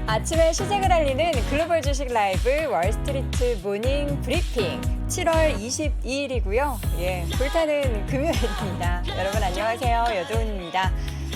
아침에 시작을 알리는 글로벌 주식 라이브 월스트리트 모닝 브리핑 7월 22일이고요. 예, 불타는 금요일입니다. 여러분 안녕하세요. 여도은입니다.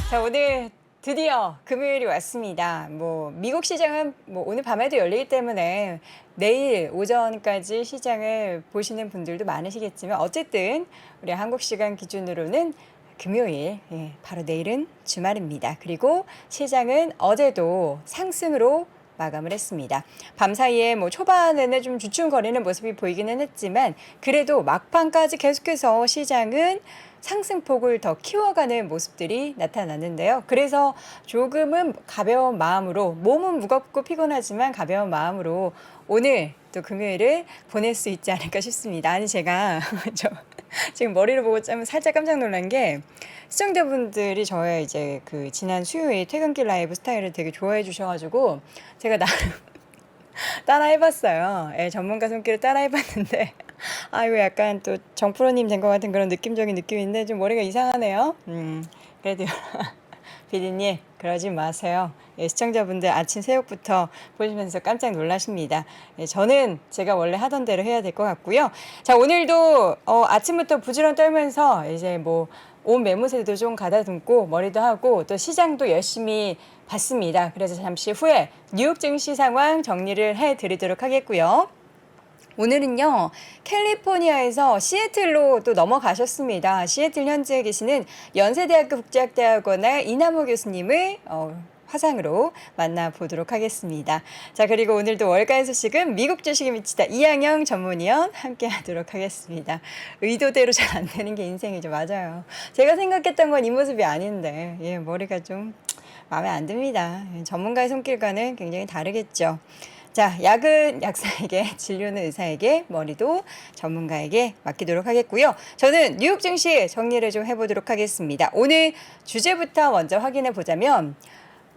자, 오늘 드디어 금요일이 왔습니다. 미국 시장은 오늘 밤에도 열리기 때문에 내일 오전까지 시장을 보시는 분들도 많으시겠지만 어쨌든 우리 한국 시간 기준으로는 금요일, 바로 내일은 주말입니다. 그리고 시장은 어제도 상승으로 마감을 했습니다. 밤사이에 초반에는 좀 주춤거리는 모습이 보이기는 했지만 그래도 막판까지 계속해서 시장은 상승폭을 더 키워가는 모습들이 나타났는데요. 그래서 조금은 가벼운 마음으로, 몸은 무겁고 피곤하지만 가벼운 마음으로 오늘 또 금요일을 보낼 수 있지 않을까 싶습니다. 아니, 제가 지금 머리를 보고 짜면 살짝 깜짝 놀란 게 시청자분들이 저의 이제 그 지난 수요일 퇴근길 라이브 스타일을 되게 좋아해 주셔가지고 제가 나름 따라해봤어요. 전문가 손길을 따라해봤는데 이거 약간 또 정프로님 된 것 같은 그런 느낌적인 느낌인데 좀 머리가 이상하네요. 그래도 피디님 그러지 마세요. 시청자분들 아침 새벽부터 보시면서 깜짝 놀라십니다. 저는 제가 원래 하던 대로 해야 될 것 같고요. 자, 오늘도 아침부터 부지런 떨면서 이제 온 매무새도 좀 가다듬고 머리도 하고 또 시장도 열심히 봤습니다. 그래서 잠시 후에 뉴욕 증시 상황 정리를 해드리도록 하겠고요. 오늘은요, 캘리포니아에서 시애틀로 또 넘어가셨습니다. 시애틀 현지에 계시는 연세대학교 국제학대학원의 이남호 교수님을 화상으로 만나보도록 하겠습니다. 자, 그리고 오늘도 월가의 소식은 미국 주식에 미치다 이항영 전문위원 함께 하도록 하겠습니다. 의도대로 잘 안 되는 게 인생이죠. 맞아요. 제가 생각했던 건 이 모습이 아닌데, 머리가 좀 마음에 안 듭니다. 전문가의 손길과는 굉장히 다르겠죠. 자, 약은 약사에게, 진료는 의사에게, 머리도 전문가에게 맡기도록 하겠고요. 저는 뉴욕 증시 정리를 좀 해보도록 하겠습니다. 오늘 주제부터 먼저 확인해 보자면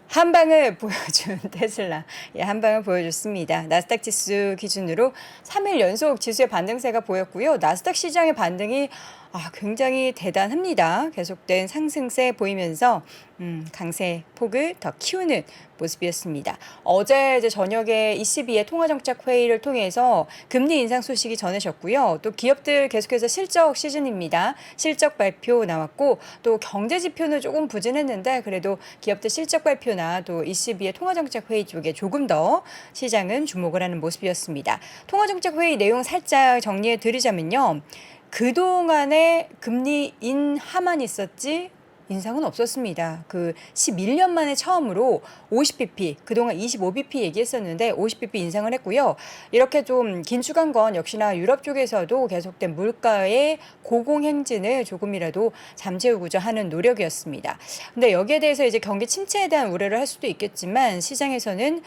한방을 보여준 테슬라, 한방을 보여줬습니다. 나스닥 지수 기준으로 3일 연속 지수의 반등세가 보였고요. 나스닥 시장의 반등이 굉장히 대단합니다. 계속된 상승세 보이면서 강세 폭을 더 키우는 모습이었습니다. 어제 이제 저녁에 ECB의 통화정책회의를 통해서 금리 인상 소식이 전해졌고요. 또 기업들 계속해서 실적 시즌입니다. 실적 발표 나왔고 또 경제 지표는 조금 부진했는데 그래도 기업들 실적 발표나 또 ECB의 통화정책회의 쪽에 조금 더 시장은 주목을 하는 모습이었습니다. 통화정책회의 내용 살짝 정리해 드리자면요. 그동안에 금리 인하만 있었지 인상은 없었습니다. 11년 만에 처음으로 50bp, 그동안 25bp 얘기했었는데 50bp 인상을 했고요. 이렇게 좀 긴축한 건 역시나 유럽 쪽에서도 계속된 물가의 고공행진을 조금이라도 잠재우고자 하는 노력이었습니다. 근데 여기에 대해서 이제 경기 침체에 대한 우려를 할 수도 있겠지만 시장에서는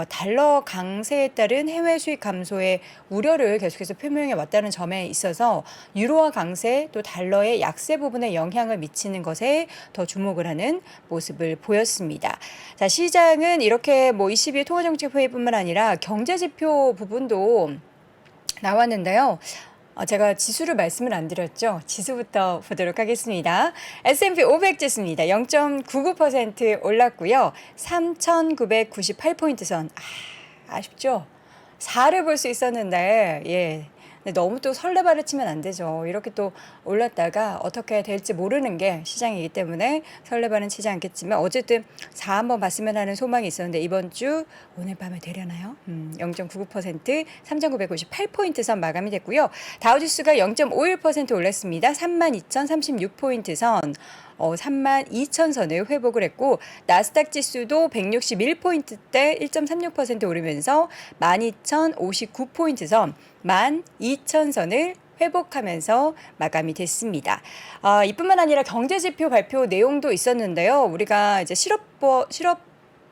달러 강세에 따른 해외 수익 감소의 우려를 계속해서 표명해 왔다는 점에 있어서 유로화 강세 또 달러의 약세 부분에 영향을 미치는 것에 더 주목을 하는 모습을 보였습니다. 자, 시장은 이렇게 22일 통화정책회의뿐만 아니라 경제지표 부분도 나왔는데요. 제가 지수를 말씀을 안 드렸죠. 지수부터 보도록 하겠습니다. S&P 500 지수입니다. 0.99% 올랐고요. 3,998포인트 선. 아쉽죠? 4를 볼 수 있었는데 근데 너무 또 설레발을 치면 안 되죠. 이렇게 또 올랐다가 어떻게 될지 모르는 게 시장이기 때문에 설레발은 치지 않겠지만 어쨌든 4 한번 봤으면 하는 소망이 있었는데 이번 주 오늘 밤에 되려나요? 0.99% 3,998포인트 선 마감이 됐고요. 다우지수가 0.51% 올랐습니다. 32,036포인트 선. 32,000선을 회복을 했고 나스닥 지수도 161포인트대 1.36% 오르면서 12,059포인트 선 12,000선을 회복하면서 마감이 됐습니다. 이뿐만 아니라 경제지표 발표 내용도 있었는데요. 우리가 이제 실업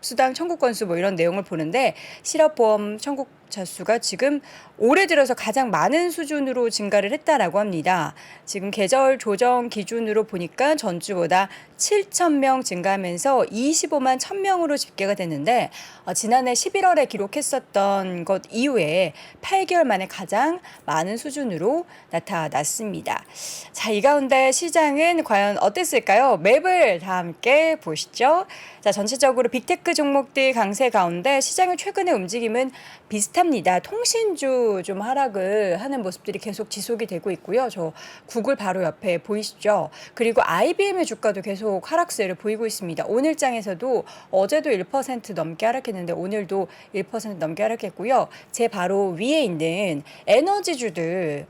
수당 청구 건수 뭐 이런 내용을 보는데 실업보험 청구자 수가 지금 올해 들어서 가장 많은 수준으로 증가를 했다라고 합니다. 지금 계절 조정 기준으로 보니까 전주보다 7,000명 증가하면서 25만 1,000명으로 집계가 됐는데 지난해 11월에 기록했었던 것 이후에 8개월 만에 가장 많은 수준으로 나타났습니다. 자, 이 가운데 시장은 과연 어땠을까요? 맵을 다 함께 보시죠. 자, 전체적으로 빅테크 종목들 강세 가운데 시장의 최근의 움직임은 비슷합니다. 통신주 좀 하락을 하는 모습들이 계속 지속이 되고 있고요. 저 구글 바로 옆에 보이시죠? 그리고 IBM의 주가도 계속 하락세를 보이고 있습니다. 오늘장에서도 어제도 1% 넘게 하락했는데 오늘도 1% 넘게 하락했고요. 제 바로 위에 있는 에너지주들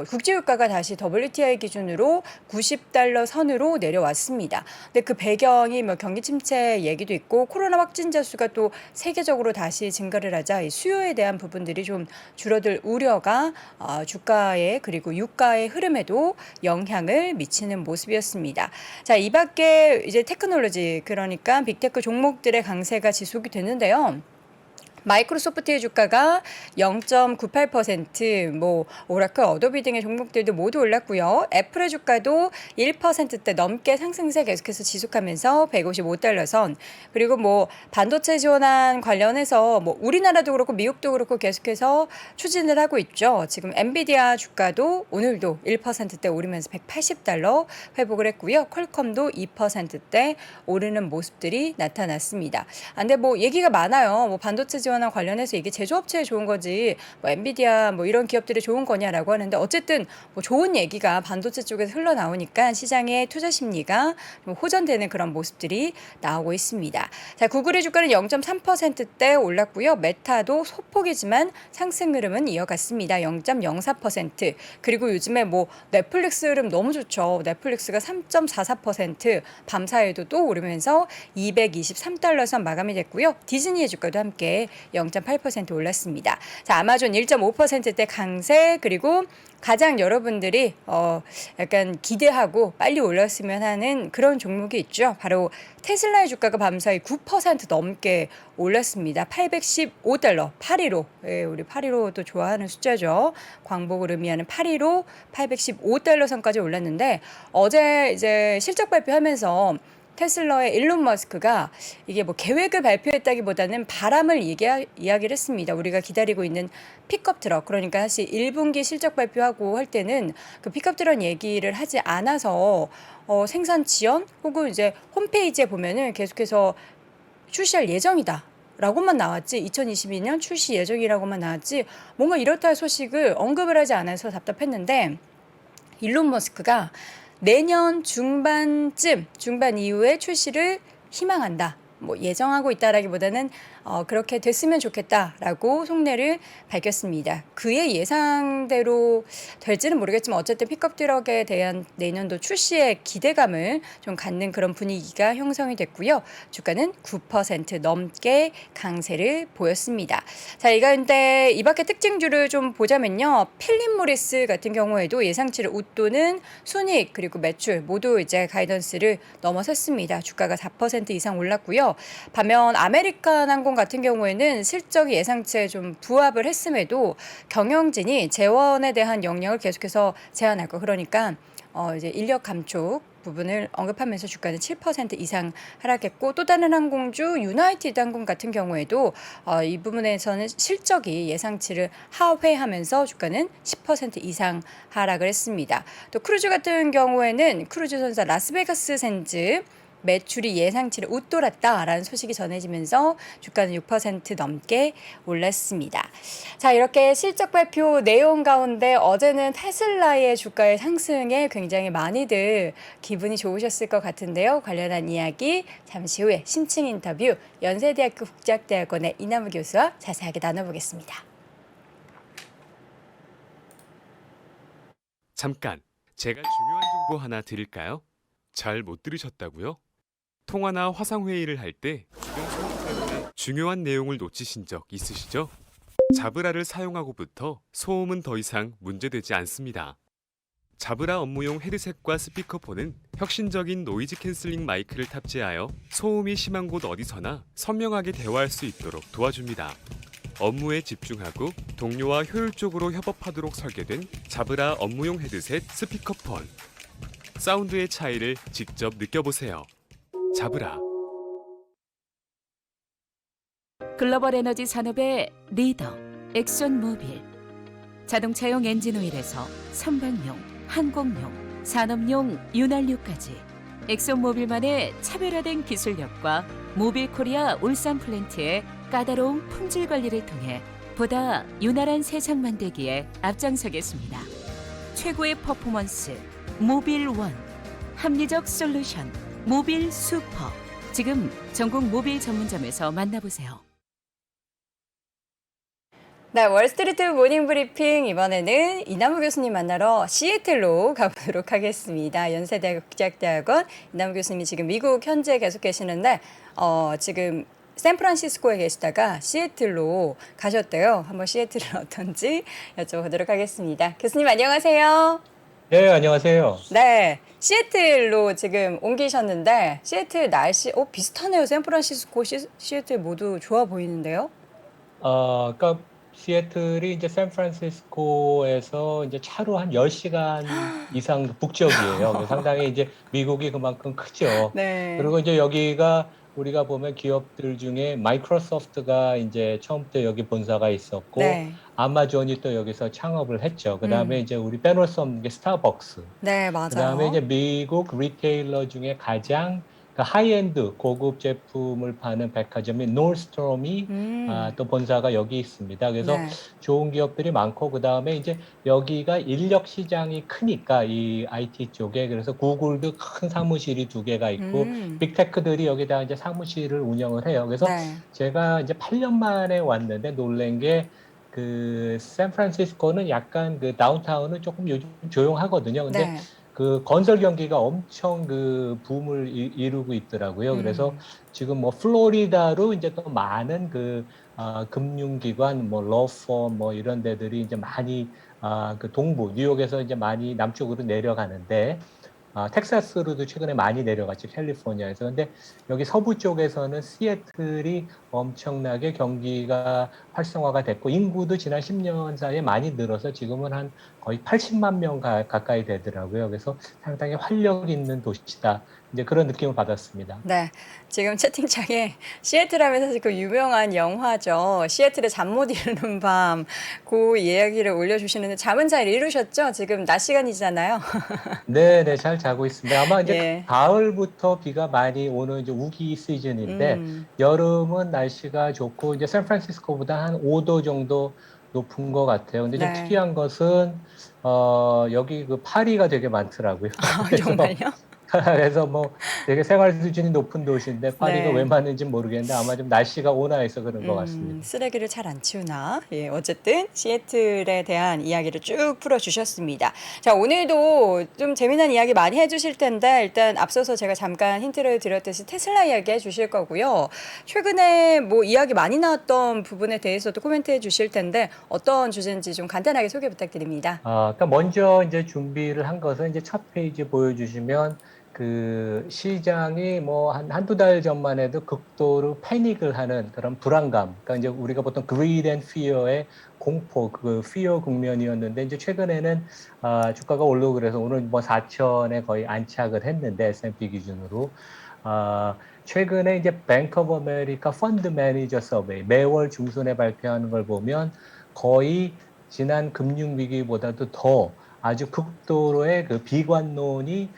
국제유가가 다시 WTI 기준으로 90달러 선으로 내려왔습니다. 근데 그 배경이 뭐 경기 침체 얘기도 있고 코로나 확진자 수가 또 세계적으로 다시 증가를 하자 이 수요에 대한 부분들이 좀 줄어들 우려가 주가에 그리고 유가의 흐름에도 영향을 미치는 모습이었습니다. 자, 이 밖에 이제 테크놀로지 그러니까 빅테크 종목들의 강세가 지속이 되는데요. 마이크로소프트의 주가가 0.98%, 뭐 오라클, 어도비 등의 종목들도 모두 올랐고요. 애플의 주가도 1%대 넘게 상승세 계속해서 지속하면서 155달러 선. 그리고 뭐 반도체 지원안 관련해서 뭐 우리나라도 그렇고 미국도 그렇고 계속해서 추진을 하고 있죠. 지금 엔비디아 주가도 오늘도 1%대 오르면서 180달러 회복을 했고요. 퀄컴도 2%대 오르는 모습들이 나타났습니다. 근데 뭐 얘기가 많아요. 뭐 반도체 지원안 관련해서 이게 제조업체에 좋은 거지 뭐 엔비디아 뭐 이런 기업들이 좋은 거냐라고 하는데 어쨌든 뭐 좋은 얘기가 반도체 쪽에서 흘러나오니까 시장의 투자 심리가 좀 호전되는 그런 모습들이 나오고 있습니다. 자, 구글의 주가는 0.3%대 올랐고요. 메타도 소폭이지만 상승 흐름은 이어갔습니다. 0.04%. 그리고 요즘에 뭐 넷플릭스 흐름 너무 좋죠. 넷플릭스가 3.44% 밤사이에도 또 오르면서 223달러 선 마감이 됐고요. 디즈니의 주가도 함께 0.8% 올랐습니다. 자, 아마존 1.5%대 강세 그리고 가장 여러분들이 약간 기대하고 빨리 올랐으면 하는 그런 종목이 있죠. 바로 테슬라의 주가가 밤사이 9% 넘게 올랐습니다. 815달러, 815. 예, 우리 815도 좋아하는 숫자죠. 광복을 의미하는 815, 815달러 선까지 올랐는데 어제 이제 실적 발표하면서 테슬라의 일론 머스크가 이게 뭐 계획을 발표했다기보다는 바람을 이야기를 했습니다. 우리가 기다리고 있는 픽업 트럭 그러니까 사실 1분기 실적 발표하고 할 때는 그 픽업 트럭 얘기를 하지 않아서 생산 지연 혹은 이제 홈페이지에 보면은 계속해서 출시할 예정이다. 라고만 나왔지 2022년 출시 예정이라고만 나왔지 뭔가 이렇다 할 소식을 언급을 하지 않아서 답답했는데 일론 머스크가 내년 중반 이후에 출시를 희망한다. 뭐 예정하고 있다라기보다는 그렇게 됐으면 좋겠다라고 속내를 밝혔습니다. 그의 예상대로 될지는 모르겠지만 어쨌든 픽업 트럭에 대한 내년도 출시의 기대감을 좀 갖는 그런 분위기가 형성이 됐고요. 주가는 9% 넘게 강세를 보였습니다. 자, 이 가운데 이 밖에 특징주를 좀 보자면요. 필립 모리스 같은 경우에도 예상치를 웃도는 순이익 그리고 매출 모두 이제 가이던스를 넘어섰습니다. 주가가 4% 이상 올랐고요. 반면 아메리칸 항공 같은 경우에는 실적이 예상치에 좀 부합을 했음에도 경영진이 재원에 대한 영향을 계속해서 제한할 거 그러니까 이제 인력 감축 부분을 언급하면서 주가는 7% 이상 하락했고 또 다른 항공주 유나이티드 항공 같은 경우에도 이 부분에서는 실적이 예상치를 하회하면서 주가는 10% 이상 하락을 했습니다. 또 크루즈 같은 경우에는 크루즈 선사 라스베가스 샌즈 매출이 예상치를 웃돌았다라는 소식이 전해지면서 주가는 6% 넘게 올랐습니다. 자, 이렇게 실적 발표 내용 가운데 어제는 테슬라의 주가의 상승에 굉장히 많이들 기분이 좋으셨을 것 같은데요. 관련한 이야기 잠시 후에 심층 인터뷰 연세대학교 국제학대학원의 이남우 교수와 자세하게 나눠보겠습니다. 잠깐, 제가 중요한 정보 하나 드릴까요? 잘 못 들으셨다고요? 통화나 화상회의를 할 때 주변 소음 때문에 중요한 내용을 놓치신 적 있으시죠? 자브라를 사용하고부터 소음은 더 이상 문제되지 않습니다. 자브라 업무용 헤드셋과 스피커폰은 혁신적인 노이즈 캔슬링 마이크를 탑재하여 소음이 심한 곳 어디서나 선명하게 대화할 수 있도록 도와줍니다. 업무에 집중하고 동료와 효율적으로 협업하도록 설계된 자브라 업무용 헤드셋 스피커폰. 사운드의 차이를 직접 느껴보세요. 자브라. 글로벌 에너지 산업의 리더 엑손모빌. 자동차용 엔진오일에서 선박용, 항공용, 산업용 윤활유까지 엑손모빌만의 차별화된 기술력과 모빌코리아 울산 플랜트의 까다로운 품질 관리를 통해 보다 윤활한 세상 만들기에 앞장서겠습니다. 최고의 퍼포먼스 모빌원, 합리적 솔루션 모빌 슈퍼. 지금 전국 모빌 전문점에서 만나보세요. 네, 월스트리트 모닝 브리핑 이번에는 이남우 교수님 만나러 시애틀로 가보도록 하겠습니다. 연세대학교 국제학대학원 이남우 교수님이 지금 미국 현재 계속 계시는데 지금 샌프란시스코에 계시다가 시애틀로 가셨대요. 한번 시애틀은 어떤지 여쭤보도록 하겠습니다. 교수님 안녕하세요. 네, 안녕하세요. 네, 시애틀로 지금 옮기셨는데 시애틀 날씨 비슷하네요. 샌프란시스코, 시애틀 모두 좋아 보이는데요. 그러니까 시애틀이 이제 샌프란시스코에서 이제 차로 한 10시간 이상 북쪽이에요. 그래서 상당히 이제 미국이 그만큼 크죠. 네. 그리고 이제 여기가 우리가 보면 기업들 중에 마이크로소프트가 이제 처음부터 여기 본사가 있었고, 네. 아마존이 또 여기서 창업을 했죠. 그 다음에 이제 우리 빼놓을 수 없는 게 스타벅스. 네, 맞아요. 그 다음에 이제 미국 리테일러 중에 가장 하이엔드 고급 제품을 파는 백화점인 노스트롬이 또 본사가 여기 있습니다. 그래서 네. 좋은 기업들이 많고, 그 다음에 이제 여기가 인력 시장이 크니까 이 IT 쪽에, 그래서 구글도 큰 사무실이 2개가 있고 빅테크들이 여기다 이제 사무실을 운영을 해요. 그래서 네. 제가 이제 8년 만에 왔는데 놀란 게 그 샌프란시스코는 약간 그 다운타운은 조금 요즘 조용하거든요. 근데 네. 그 건설 경기가 엄청 그 붐을 이루고 있더라고요. 그래서 지금 뭐 플로리다로 이제 또 많은 그 금융기관, 뭐 러펌, 뭐 이런 데들이 이제 많이 그 동부 뉴욕에서 이제 많이 남쪽으로 내려가는데, 텍사스로도 최근에 많이 내려갔죠, 캘리포니아에서. 근데 여기 서부 쪽에서는 시애틀이 엄청나게 경기가 활성화가 됐고, 인구도 지난 10년 사이에 많이 늘어서 지금은 한 거의 80만 명 가까이 되더라고요. 그래서 상당히 활력 있는 도시다, 이제 그런 느낌을 받았습니다. 네, 지금 채팅창에 시애틀 하면 사실 그 유명한 영화죠. 시애틀의 잠 못 이루는 밤, 그 이야기를 올려주시는데 잠은 잘 이루셨죠? 지금 낮 시간이잖아요. 네, 네, 잘 자고 있습니다. 아마 이제 예. 가을부터 비가 많이 오는 이제 우기 시즌인데, 여름은 날씨가 좋고, 이제 샌프란시스코보다 한 5도 정도 높은 것 같아요. 근데 좀 네. 특이한 것은, 여기 그 파리가 되게 많더라고요. 정말요? 그래서 뭐 되게 생활 수준이 높은 도시인데 파리가 네. 왜 많은지 모르겠는데 아마 좀 날씨가 온화해서 그런 것 같습니다. 쓰레기를 잘 안 치우나? 예, 어쨌든 시애틀에 대한 이야기를 쭉 풀어주셨습니다. 자, 오늘도 좀 재미난 이야기 많이 해주실 텐데 일단 앞서서 제가 잠깐 힌트를 드렸듯이 테슬라 이야기 해주실 거고요. 최근에 뭐 이야기 많이 나왔던 부분에 대해서도 코멘트 해주실 텐데 어떤 주제인지 좀 간단하게 소개 부탁드립니다. 그러니까 먼저 이제 준비를 한 것은 이제 첫 페이지 보여주시면 그 시장이 뭐 한두 달 전만 해도 극도로 패닉을 하는 그런 불안감, 그러니까 이제 우리가 보통 greed and fear의 공포, 그 fear 국면이었는데, 이제 최근에는 주가가 올라오고 그래서 오늘 뭐 4천에 거의 안착을 했는데 S&P 기준으로 최근에 이제 Bank of America Fund Manager Survey 매월 중순에 발표하는 걸 보면 거의 지난 금융위기보다도 더 아주 극도로의 그 비관론이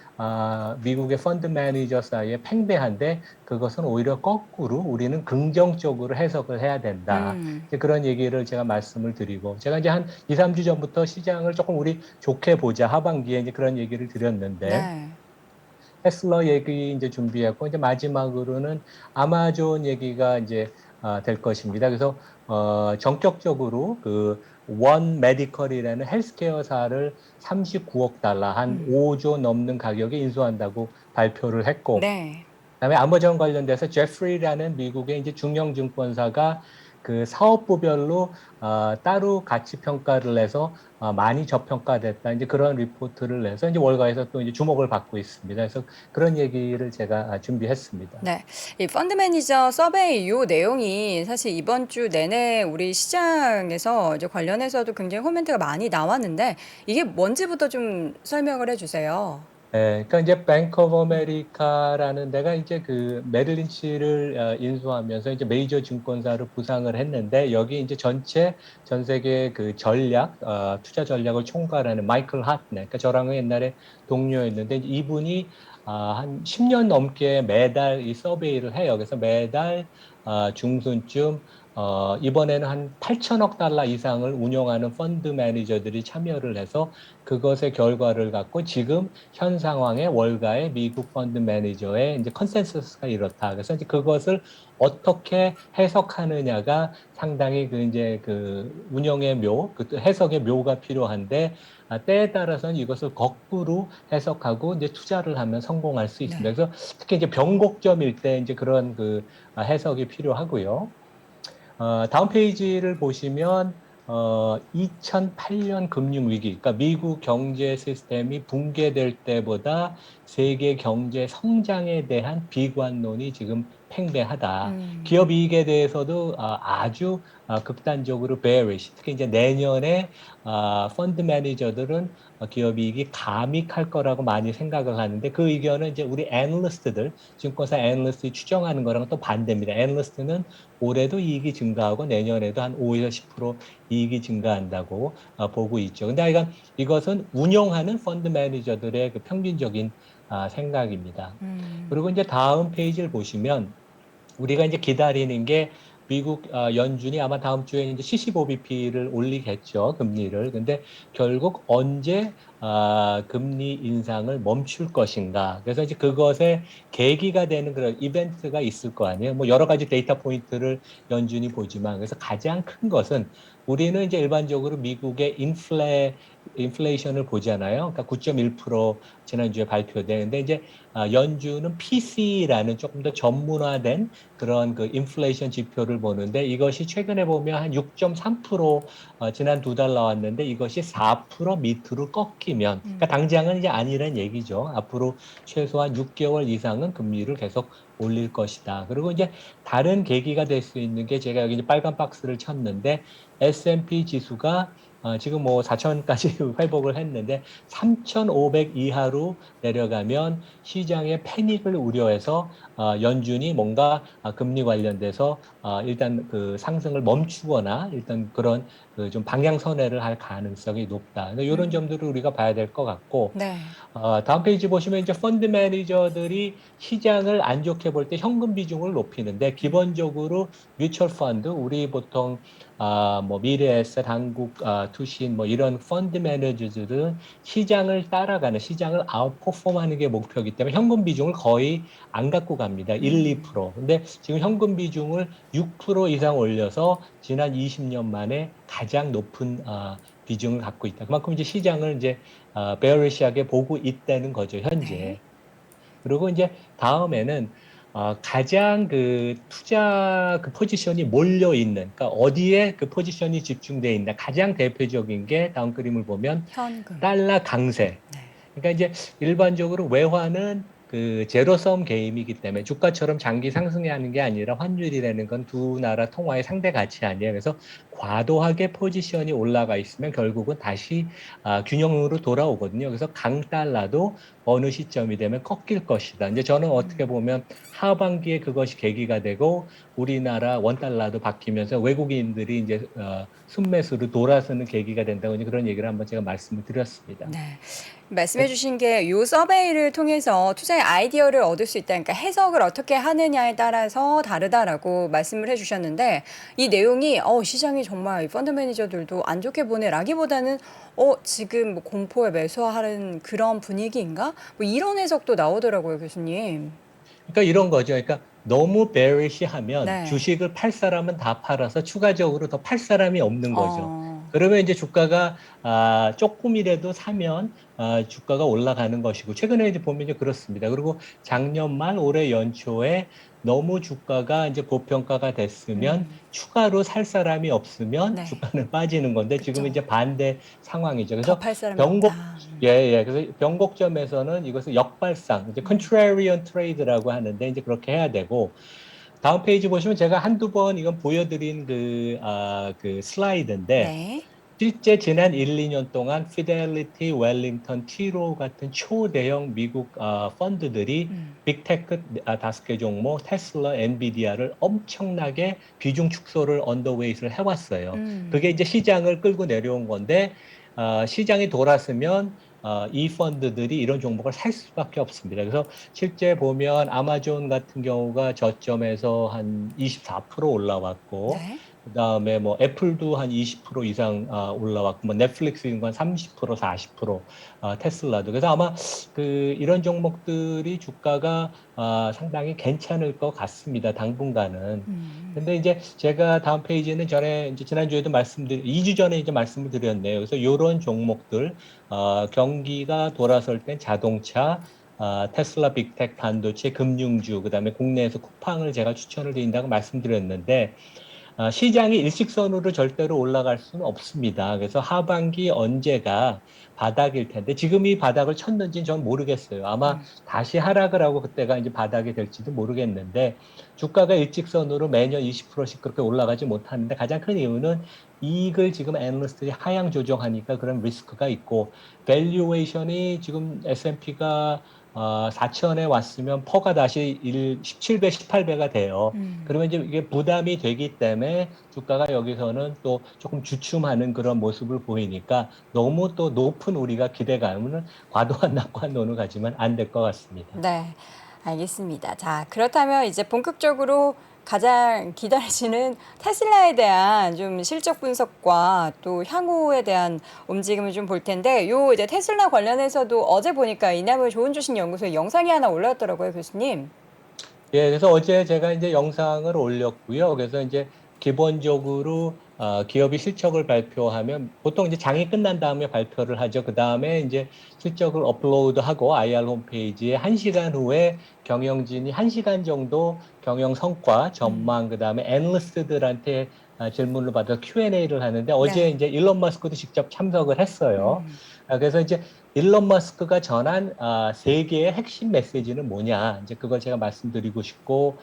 미국의 펀드 매니저 사이에 팽배한데, 그것은 오히려 거꾸로 우리는 긍정적으로 해석을 해야 된다. 이제 그런 얘기를 제가 말씀을 드리고, 제가 이제 한 2, 3주 전부터 시장을 조금 우리 좋게 보자 하반기에 이제 그런 얘기를 드렸는데, 네. 테슬라 얘기 이제 준비했고, 이제 마지막으로는 아마존 얘기가 이제 될 것입니다. 그래서 전격적으로 그 원 메디컬이라는 헬스케어사를 39억 달러, 한 5조 넘는 가격에 인수한다고 발표를 했고, 네. 그다음에 아마존 관련돼서 제프리라는 미국의 이제 중형 증권사가 그 사업부별로 따로 가치 평가를 해서 많이 저평가됐다. 이제 그런 리포트를 내서 이제 월가에서 또 이제 주목을 받고 있습니다. 그래서 그런 얘기를 제가 준비했습니다. 네. 이 펀드 매니저 서베이 요 내용이 사실 이번 주 내내 우리 시장에서 이제 관련해서도 굉장히 코멘트가 많이 나왔는데 이게 뭔지부터 좀 설명을 해 주세요. 네, 그러니까 이제 뱅크 오브 아메리카라는 데가 이제 그 메릴 린치를 인수하면서 이제 메이저 증권사로 부상을 했는데 여기 이제 전 세계 그 투자 전략을 총괄하는 마이클 하트네, 그러니까 저랑은 옛날에 동료였는데 이분이 한 10년 넘게 매달 이 서베이를 해요. 그래서 매달 중순쯤 이번에는 한 8천억 달러 이상을 운영하는 펀드 매니저들이 참여를 해서 그것의 결과를 갖고 지금 현 상황의 월가의 미국 펀드 매니저의 이제 컨센서스가 이렇다. 그래서 이제 그것을 어떻게 해석하느냐가 상당히 그 이제 그 운영의 그 해석의 묘가 필요한데 때에 따라서는 이것을 거꾸로 해석하고 이제 투자를 하면 성공할 수 있습니다. 네. 그래서 특히 이제 변곡점일 때 이제 그런 그 해석이 필요하고요. 다음 페이지를 보시면 2008년 금융위기, 그러니까 미국 경제 시스템이 붕괴될 때보다 세계 경제 성장에 대한 비관론이 지금 팽배하다. 기업 이익에 대해서도 아주 극단적으로 bearish, 특히 이제 내년에 펀드 매니저들은 기업 이익이 감익할 거라고 많이 생각을 하는데 그 의견은 이제 우리 애널리스트들, 증권사 애널리스트들이 추정하는 거랑 또 반대입니다. 애널리스트는 올해도 이익이 증가하고 내년에도 한 5에서 10% 이익이 증가한다고 보고 있죠. 근데 이것은 운영하는 펀드 매니저들의 그 평균적인 생각입니다. 그리고 이제 다음 페이지를 보시면 우리가 이제 기다리는 게 미국 연준이 아마 다음 주에 이제 75bp를 올리겠죠, 금리를. 근데 결국 언제 금리 인상을 멈출 것인가. 그래서 이제 그것에 계기가 되는 그런 이벤트가 있을 거 아니에요. 뭐 여러 가지 데이터 포인트를 연준이 보지만 그래서 가장 큰 것은 우리는 이제 일반적으로 미국의 인플레이션을 보잖아요. 그러니까 9.1% 지난주에 발표되는데 이제 연준은 PC라는 조금 더 전문화된 그런 그 인플레이션 지표를 보는데 이것이 최근에 보면 한 6.3% 지난 2달 나왔는데 이것이 4% 밑으로 꺾이면 그러니까 당장은 이제 아니란 얘기죠. 앞으로 최소한 6개월 이상은 금리를 계속 올릴 것이다. 그리고 이제 다른 계기가 될 수 있는 게 제가 여기 이제 빨간 박스를 쳤는데 S&P 지수가 지금 뭐 4천까지 회복을 했는데 3,500 이하로 내려가면 시장의 패닉을 우려해서 연준이 뭔가 금리 관련돼서 일단 그 상승을 멈추거나 일단 그런 그좀 방향 선회를 할 가능성이 높다. 이런 점들을 우리가 봐야 될 것 같고 네. 다음 페이지 보시면 이제 펀드 매니저들이 시장을 안 좋게 볼 때 현금 비중을 높이는데 기본적으로 뮤추얼 펀드 우리 보통 뭐 미래에셋, 한국 투신 뭐 이런 펀드 매니저들은 시장을 따라가는 시장을 아웃퍼폼하는 게 목표이기 때문에 현금 비중을 거의 안 갖고 갑니다. 1, 2%. 근데 지금 현금 비중을 6% 이상 올려서 지난 20년 만에 가장 높은 비중을 갖고 있다. 그만큼 이제 시장을 이제 베어리시하게 보고 있다는 거죠, 현재. 네. 그리고 이제 다음에는 가장 그 투자 그 포지션이 몰려 있는, 그러니까 어디에 그 포지션이 집중돼 있나 가장 대표적인 게 다음 그림을 보면 현금. 달러 강세. 네. 그러니까 이제 일반적으로 외화는 그 제로섬 게임이기 때문에 주가처럼 장기 상승하는 게 아니라 환율이라는 건 두 나라 통화의 상대 가치 아니에요. 그래서 과도하게 포지션이 올라가 있으면 결국은 다시 균형으로 돌아오거든요. 그래서 강달러도 어느 시점이 되면 꺾일 것이다. 이제 저는 어떻게 보면 하반기에 그것이 계기가 되고 우리나라 원달러도 바뀌면서 외국인들이 이제 순매수로 돌아서는 계기가 된다고 이제 그런 얘기를 한번 제가 말씀을 드렸습니다. 네. 말씀해 주신 게 요 서베이를 통해서 투자의 아이디어를 얻을 수 있다. 그러니까 해석을 어떻게 하느냐에 따라서 다르다라고 말씀을 해 주셨는데 이 내용이 시장이 정말 펀드 매니저들도 안 좋게 보내라기보다는 지금 뭐 공포에 매수하는 그런 분위기인가? 뭐 이런 해석도 나오더라고요, 교수님. 그러니까 이런 거죠. 그러니까 너무 bearish하면 네. 주식을 팔 사람은 다 팔아서 추가적으로 더 팔 사람이 없는 거죠. 어. 그러면 이제 주가가 조금이라도 사면 주가가 올라가는 것이고 최근에 이제 보면 이제 그렇습니다. 그리고 작년 말 올해 연초에 너무 주가가 이제 고평가가 됐으면 추가로 살 사람이 없으면 네. 주가는 빠지는 건데 지금 그쵸. 이제 반대 상황이죠. 더 그래서 팔 사람이 변곡 없다. 그래서 변곡점에서는 이것을 역발상, 이제 contrarian trade라고 하는데 이제 그렇게 해야 되고 다음 페이지 보시면 제가 한두 번 이건 보여드린 그 슬라이드인데 네. 실제 지난 1, 2년 동안 피델리티, 웰링턴, 티로 같은 초대형 미국 펀드들이 빅테크 5개 종목, 테슬라, 엔비디아를 엄청나게 비중 축소를 언더웨이트를 해왔어요. 그게 이제 시장을 끌고 내려온 건데 시장이 돌았으면 이 펀드들이 이런 종목을 살 수밖에 없습니다. 그래서 실제 보면 아마존 같은 경우가 저점에서 한 24% 올라왔고 네. 그다음에 뭐 애플도 한 20% 이상 올라왔고 뭐 넷플릭스 인구 한 30%, 40% 테슬라도 그래서 아마 그 이런 종목들이 주가가 상당히 괜찮을 것 같습니다. 당분간은. 근데 이제 제가 다음 페이지는 전에 이제 지난주에도 2주 전에 이제 말씀을 드렸네요. 그래서 이런 종목들 경기가 돌아설 땐 자동차 테슬라, 빅텍, 반도체, 금융주, 그다음에 국내에서 쿠팡을 제가 추천을 드린다고 말씀드렸는데 시장이 일직선으로 절대로 올라갈 수는 없습니다. 그래서 하반기 언제가 바닥일 텐데 지금 이 바닥을 쳤는지는 전 모르겠어요. 아마 다시 하락을 하고 그때가 이제 바닥이 될지도 모르겠는데 주가가 일직선으로 매년 20%씩 그렇게 올라가지 못하는데 가장 큰 이유는 이익을 지금 애널리스트들이 하향 조정하니까 그런 리스크가 있고 밸류에이션이 지금 S&P가 4천에 왔으면 퍼가 다시 17배, 18배가 돼요. 그러면 이제 이게 부담이 되기 때문에 주가가 여기서는 또 조금 주춤하는 그런 모습을 보이니까 너무 또 높은 우리가 기대감은 과도한 낙관론을 가지면 안 될 것 같습니다. 네. 알겠습니다. 자, 그렇다면 이제 본격적으로 가장 기다리시는 테슬라에 대한 좀 실적 분석과 또 향후에 대한 움직임을 좀 볼 텐데, 요 이제 테슬라 관련해서도 어제 보니까 이남을 좋은 주식 연구소에 영상이 하나 올라왔더라고요, 교수님. 예, 그래서 어제 제가 이제 영상을 올렸고요. 그래서 이제 기본적으로 기업이 실적을 발표하면 보통 이제 장이 끝난 다음에 발표를 하죠. 그 다음에 이제 실적을 업로드하고 IR 홈페이지에 1시간 후에 경영진이 1시간 정도 경영 성과, 전망, 그 다음에 애널리스트들한테 질문을 받아서 Q&A를 하는데 어제 네. 이제 일론 머스크도 직접 참석을 했어요. 그래서 이제 일론 머스크가 전한 세 개의 핵심 메시지는 뭐냐 이제 그걸 제가 말씀드리고 싶고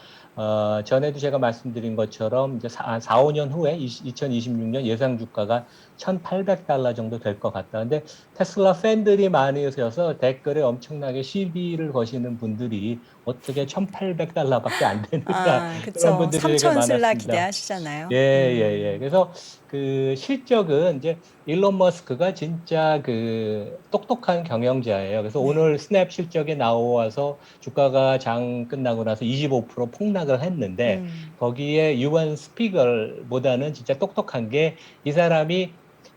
전에도 제가 말씀드린 것처럼 이제 4, 5년 후에 2026년 예상 주가가 1,800달러 정도 될 것 같다. 근데 테슬라 팬들이 많으셔서 댓글에 엄청나게 시비를 거시는 분들이 어떻게 1,800달러밖에 안 되느냐 그런 그쵸. 분들이 되게 3천 슬라 많았습니다. 기대하시잖아요. 예. 그래서 그 실적은 이제 일론 머스크가 진짜 그 똑똑한 경영자예요. 그래서 네. 오늘 스냅 실적에 나와서 주가가 장 끝나고 나서 25% 폭락을 했는데 거기에 유언 스피글보다는 진짜 똑똑한 게 이 사람이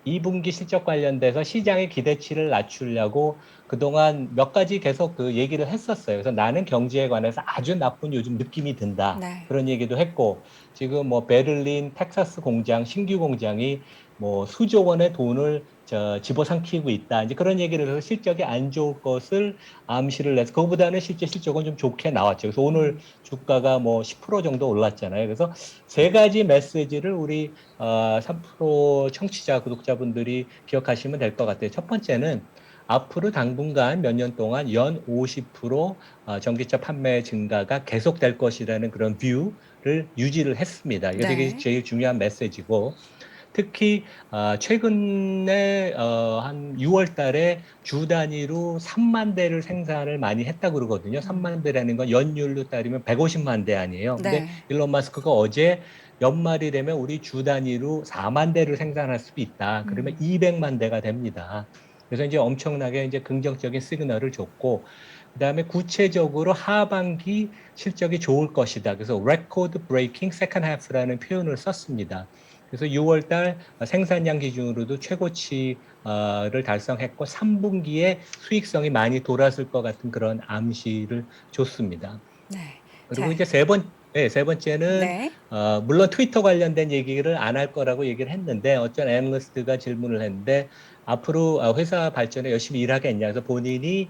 2분기 실적 관련돼서 시장의 기대치를 낮추려고 그동안 몇 가지 계속 그 얘기를 했었어요. 그래서 나는 경제에 관해서 아주 나쁜 요즘 느낌이 든다. 네. 그런 얘기도 했고 지금 뭐 베를린 텍사스 공장 신규 공장이 뭐 수조 원의 돈을 집어삼키고 있다. 이제 그런 얘기를 해서 실적이 안 좋을 것을 암시를 해서 그거보다는 실제 실적은 좀 좋게 나왔죠. 그래서 오늘 주가가 뭐 10% 정도 올랐잖아요. 그래서 세 가지 메시지를 우리 3프로 청취자 구독자분들이 기억하시면 될 것 같아요. 첫 번째는 앞으로 당분간 몇 년 동안 연 50% 전기차 판매 증가가 계속될 것이라는 그런 뷰를 유지를 했습니다. 이게 되게 네. 제일 중요한 메시지고 특히 최근에 한 6월 달에 주 단위로 3만 대를 생산을 많이 했다고 그러거든요. 3만 대라는 건 연율로 따지면 150만 대 아니에요. 근데 네. 일론 마스크가 어제 연말이 되면 우리 주 단위로 4만 대를 생산할 수 있다. 그러면 200만 대가 됩니다. 그래서 이제 엄청나게 이제 긍정적인 시그널을 줬고, 그다음에 구체적으로 하반기 실적이 좋을 것이다. 그래서 record breaking second half라는 표현을 썼습니다. 그래서 6월 달 생산량 기준으로도 최고치를 달성했고 3분기에 수익성이 많이 돌았을 것 같은 그런 암시를 줬습니다. 네. 그리고 자, 이제 세 번째는 네. 물론 트위터 관련된 얘기를 안 할 거라고 얘기를 했는데 어떤 애널리스트가 질문을 했는데 앞으로 회사 발전에 열심히 일하겠냐. 그래서 본인이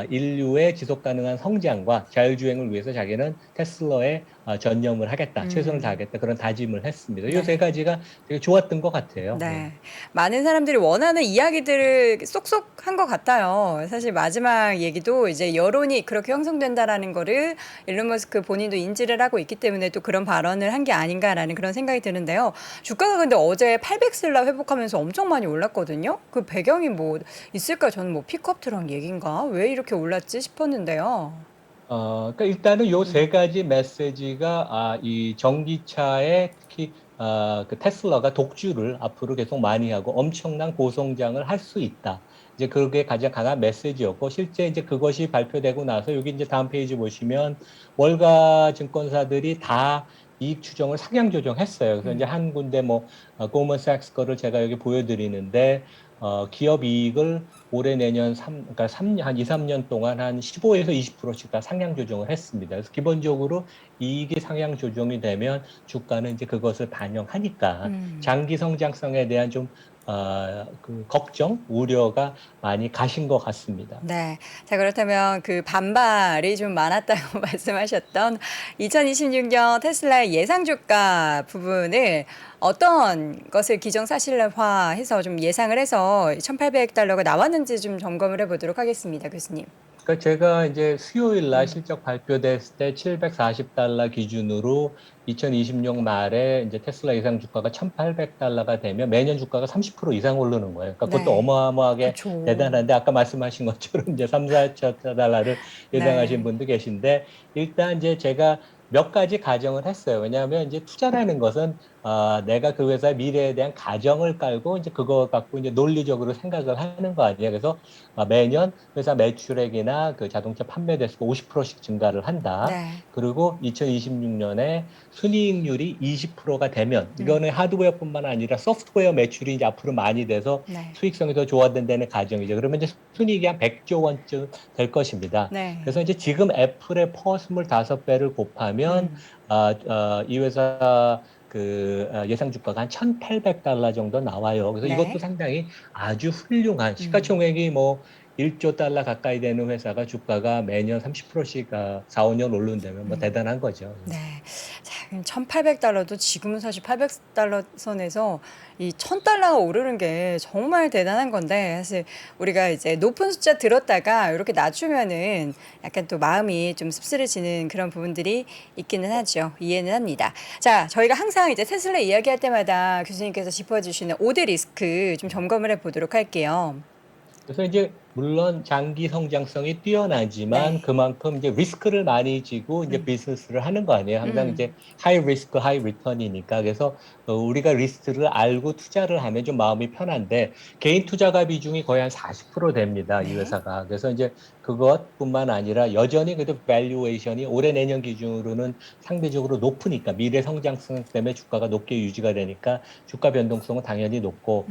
인류의 지속 가능한 성장과 자율주행을 위해서 자기는 테슬라에 전념을 하겠다. 최선을 다하겠다. 그런 다짐을 했습니다. 이 세 네. 가지가 되게 좋았던 것 같아요. 예. 네. 많은 사람들이 원하는 이야기들을 쏙쏙 한 것 같아요. 사실 마지막 얘기도 이제 여론이 그렇게 형성된다라는 거를 일론 머스크 본인도 인지를 하고 있기 때문에 또 그런 발언을 한 게 아닌가라는 그런 생각이 드는데요. 주가가 근데 어제 800슬라 회복하면서 엄청 많이 올랐거든요. 그 배경이 뭐 있을까요? 저는 뭐 픽업 트럭 얘기인가? 왜 이렇게 올랐지 싶었는데요. 그러니까 일단은 요 세 가지 메시지가 이 전기차에 특히 그 테슬라가 독주를 앞으로 계속 많이 하고 엄청난 고성장을 할 수 있다. 이제 그게 가장 강한 메시지였고 실제 이제 그것이 발표되고 나서 여기 이제 다음 페이지 보시면 월가 증권사들이 다 이익 추정을 상향 조정했어요. 그래서 이제 한 군데 뭐 고먼삭스 거를 제가 여기 보여드리는데 기업 이익을 올해 내년 그러니까 한 2, 3년 동안 한 15에서 20%씩 다 상향 조정을 했습니다. 그래서 기본적으로 이익이 상향 조정이 되면 주가는 이제 그것을 반영하니까 장기 성장성에 대한 좀 그 걱정, 우려가 많이 가신 것 같습니다. 네. 자, 그렇다면 그 반발이 좀 많았다고 말씀하셨던 2026년 테슬라의 예상 주가 부분을 어떤 것을 기정사실화해서 좀 예상을 해서 1,800달러가 나왔는지 좀 점검을 해보도록 하겠습니다, 교수님. 그러니까 제가 이제 수요일 날 실적 발표됐을 때 740달러 기준으로 2026 말에 이제 테슬라 예상 주가가 1,800달러가 되면 매년 주가가 30% 이상 오르는 거예요. 그러니까 그것도 네. 어마어마하게 그렇죠. 대단한데 아까 말씀하신 것처럼 이제 3, 4달러를 예상하신 네. 분도 계신데 일단 이제 제가 몇 가지 가정을 했어요. 왜냐하면 이제 투자라는 것은 내가 그 회사의 미래에 대한 가정을 깔고 이제 그거 갖고 이제 논리적으로 생각을 하는 거 아니에요. 그래서 매년 회사 매출액이나 그 자동차 판매 대수가 50%씩 증가를 한다. 네. 그리고 2026년에 순이익률이 20%가 되면 이거는 하드웨어뿐만 아니라 소프트웨어 매출이 이제 앞으로 많이 돼서 네. 수익성이 더 좋아진다는 가정이죠. 그러면 이제 순이익이 한 100조 원쯤 될 것입니다. 네. 그래서 이제 지금 애플의 퍼 25배를 곱하면 이 회사 예상 주가가 한 1,800달러 정도 나와요. 그래서 네. 이것도 상당히 아주 훌륭한 시가총액이 뭐 1조 달러 가까이 되는 회사가 주가가 매년 30%씩 4, 5년 오른다면 뭐 대단한 거죠. 네. 자, 1,800달러도 지금은 사실 800달러 선에서 이 1,000달러가 오르는 게 정말 대단한 건데 사실 우리가 이제 높은 숫자 들었다가 이렇게 낮추면은 약간 또 마음이 좀 씁쓸해지는 그런 부분들이 있기는 하죠. 이해는 합니다. 자, 저희가 항상 이제 테슬라 이야기할 때마다 교수님께서 짚어주시는 5대 리스크 좀 점검을 해보도록 할게요. 그래서 이제 물론 장기 성장성이 뛰어나지만 네. 그만큼 이제 리스크를 많이 지고 이제 비즈니스를 하는 거 아니에요. 항상 이제 하이 리스크, 하이 리턴이니까. 그래서 우리가 리스크를 알고 투자를 하면 좀 마음이 편한데 개인 투자가 비중이 거의 한 40% 됩니다. 이 네. 회사가. 그래서 이제 그것뿐만 아니라 여전히 그래도 밸류에이션이 올해 내년 기준으로는 상대적으로 높으니까 미래 성장성 때문에 주가가 높게 유지가 되니까 주가 변동성은 당연히 높고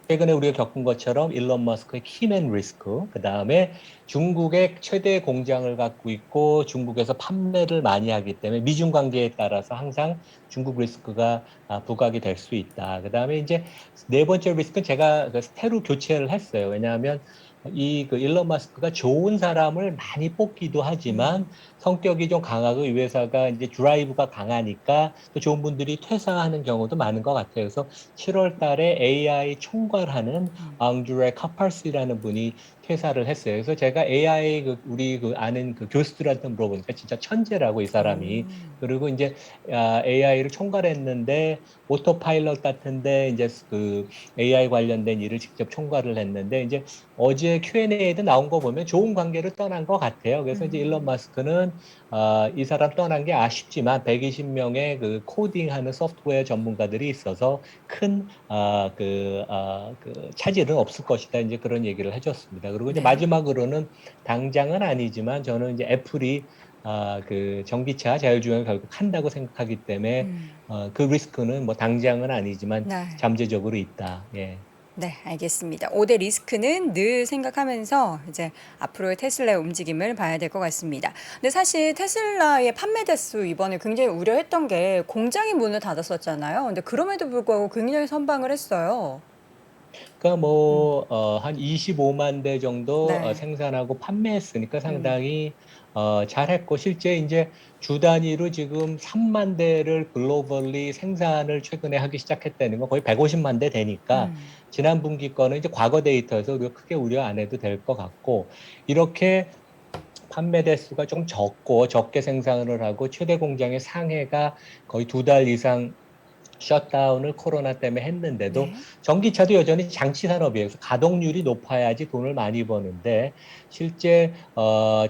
최근에 우리가 겪은 것처럼 일론 머스크의 키맨 리스크, 그 다음에 중국의 최대 공장을 갖고 있고 중국에서 판매를 많이 하기 때문에 미중 관계에 따라서 항상 중국 리스크가 부각이 될 수 있다. 그 다음에 이제 네 번째 리스크는 제가 스테로 교체를 했어요. 왜냐하면 그 일론 머스크가 좋은 사람을 많이 뽑기도 하지만 성격이 좀 강하고 이 회사가 이제 드라이브가 강하니까 또 좋은 분들이 퇴사하는 경우도 많은 것 같아요. 그래서 7월 달에 AI 총괄하는 앙드레 카팔스라는 분이 퇴사를 했어요. 그래서 제가 AI 우리 아는 그 교수들한테 물어보니까 진짜 천재라고 이 사람이. 그리고 이제 AI를 총괄했는데 오토파일럿 같은데 이제 그 AI 관련된 일을 직접 총괄을 했는데 이제 어제 Q&A에도 나온 거 보면 좋은 관계를 떠난 것 같아요. 그래서 이제 일론 머스크는 이 사람 떠난 게 아쉽지만 120명의 그 코딩하는 소프트웨어 전문가들이 있어서 큰 차질은 없을 것이다. 이제 그런 얘기를 해줬습니다. 그리고 이제 네. 마지막으로는 당장은 아니지만 저는 이제 애플이 그 전기차 자율주행을 결국 한다고 생각하기 때문에 그 리스크는 뭐 당장은 아니지만 네. 잠재적으로 있다. 예. 네, 알겠습니다. 5대 리스크는 늘 생각하면서 이제 앞으로의 테슬라의 움직임을 봐야 될 것 같습니다. 근데 사실 테슬라의 판매 대수 이번에 굉장히 우려했던 게 공장이 문을 닫았었잖아요. 근데 그럼에도 불구하고 굉장히 선방을 했어요. 그러니까 음, 한 25만 대 정도 네. 생산하고 판매했으니까 음, 상당히 잘했고 실제 이제 주 단위로 지금 3만 대를 글로벌리 생산을 최근에 하기 시작했다는 건 거의 150만 대 되니까 음, 지난 분기 거는 이제 과거 데이터에서 우리가 크게 우려 안 해도 될 것 같고 이렇게 판매 대수가 좀 적고 적게 생산을 하고 최대 공장의 상해가 거의 2달 이상 셧다운을 코로나 때문에 했는데도 네. 전기차도 여전히 장치 산업이에요. 그래서 가동률이 높아야지 돈을 많이 버는데 실제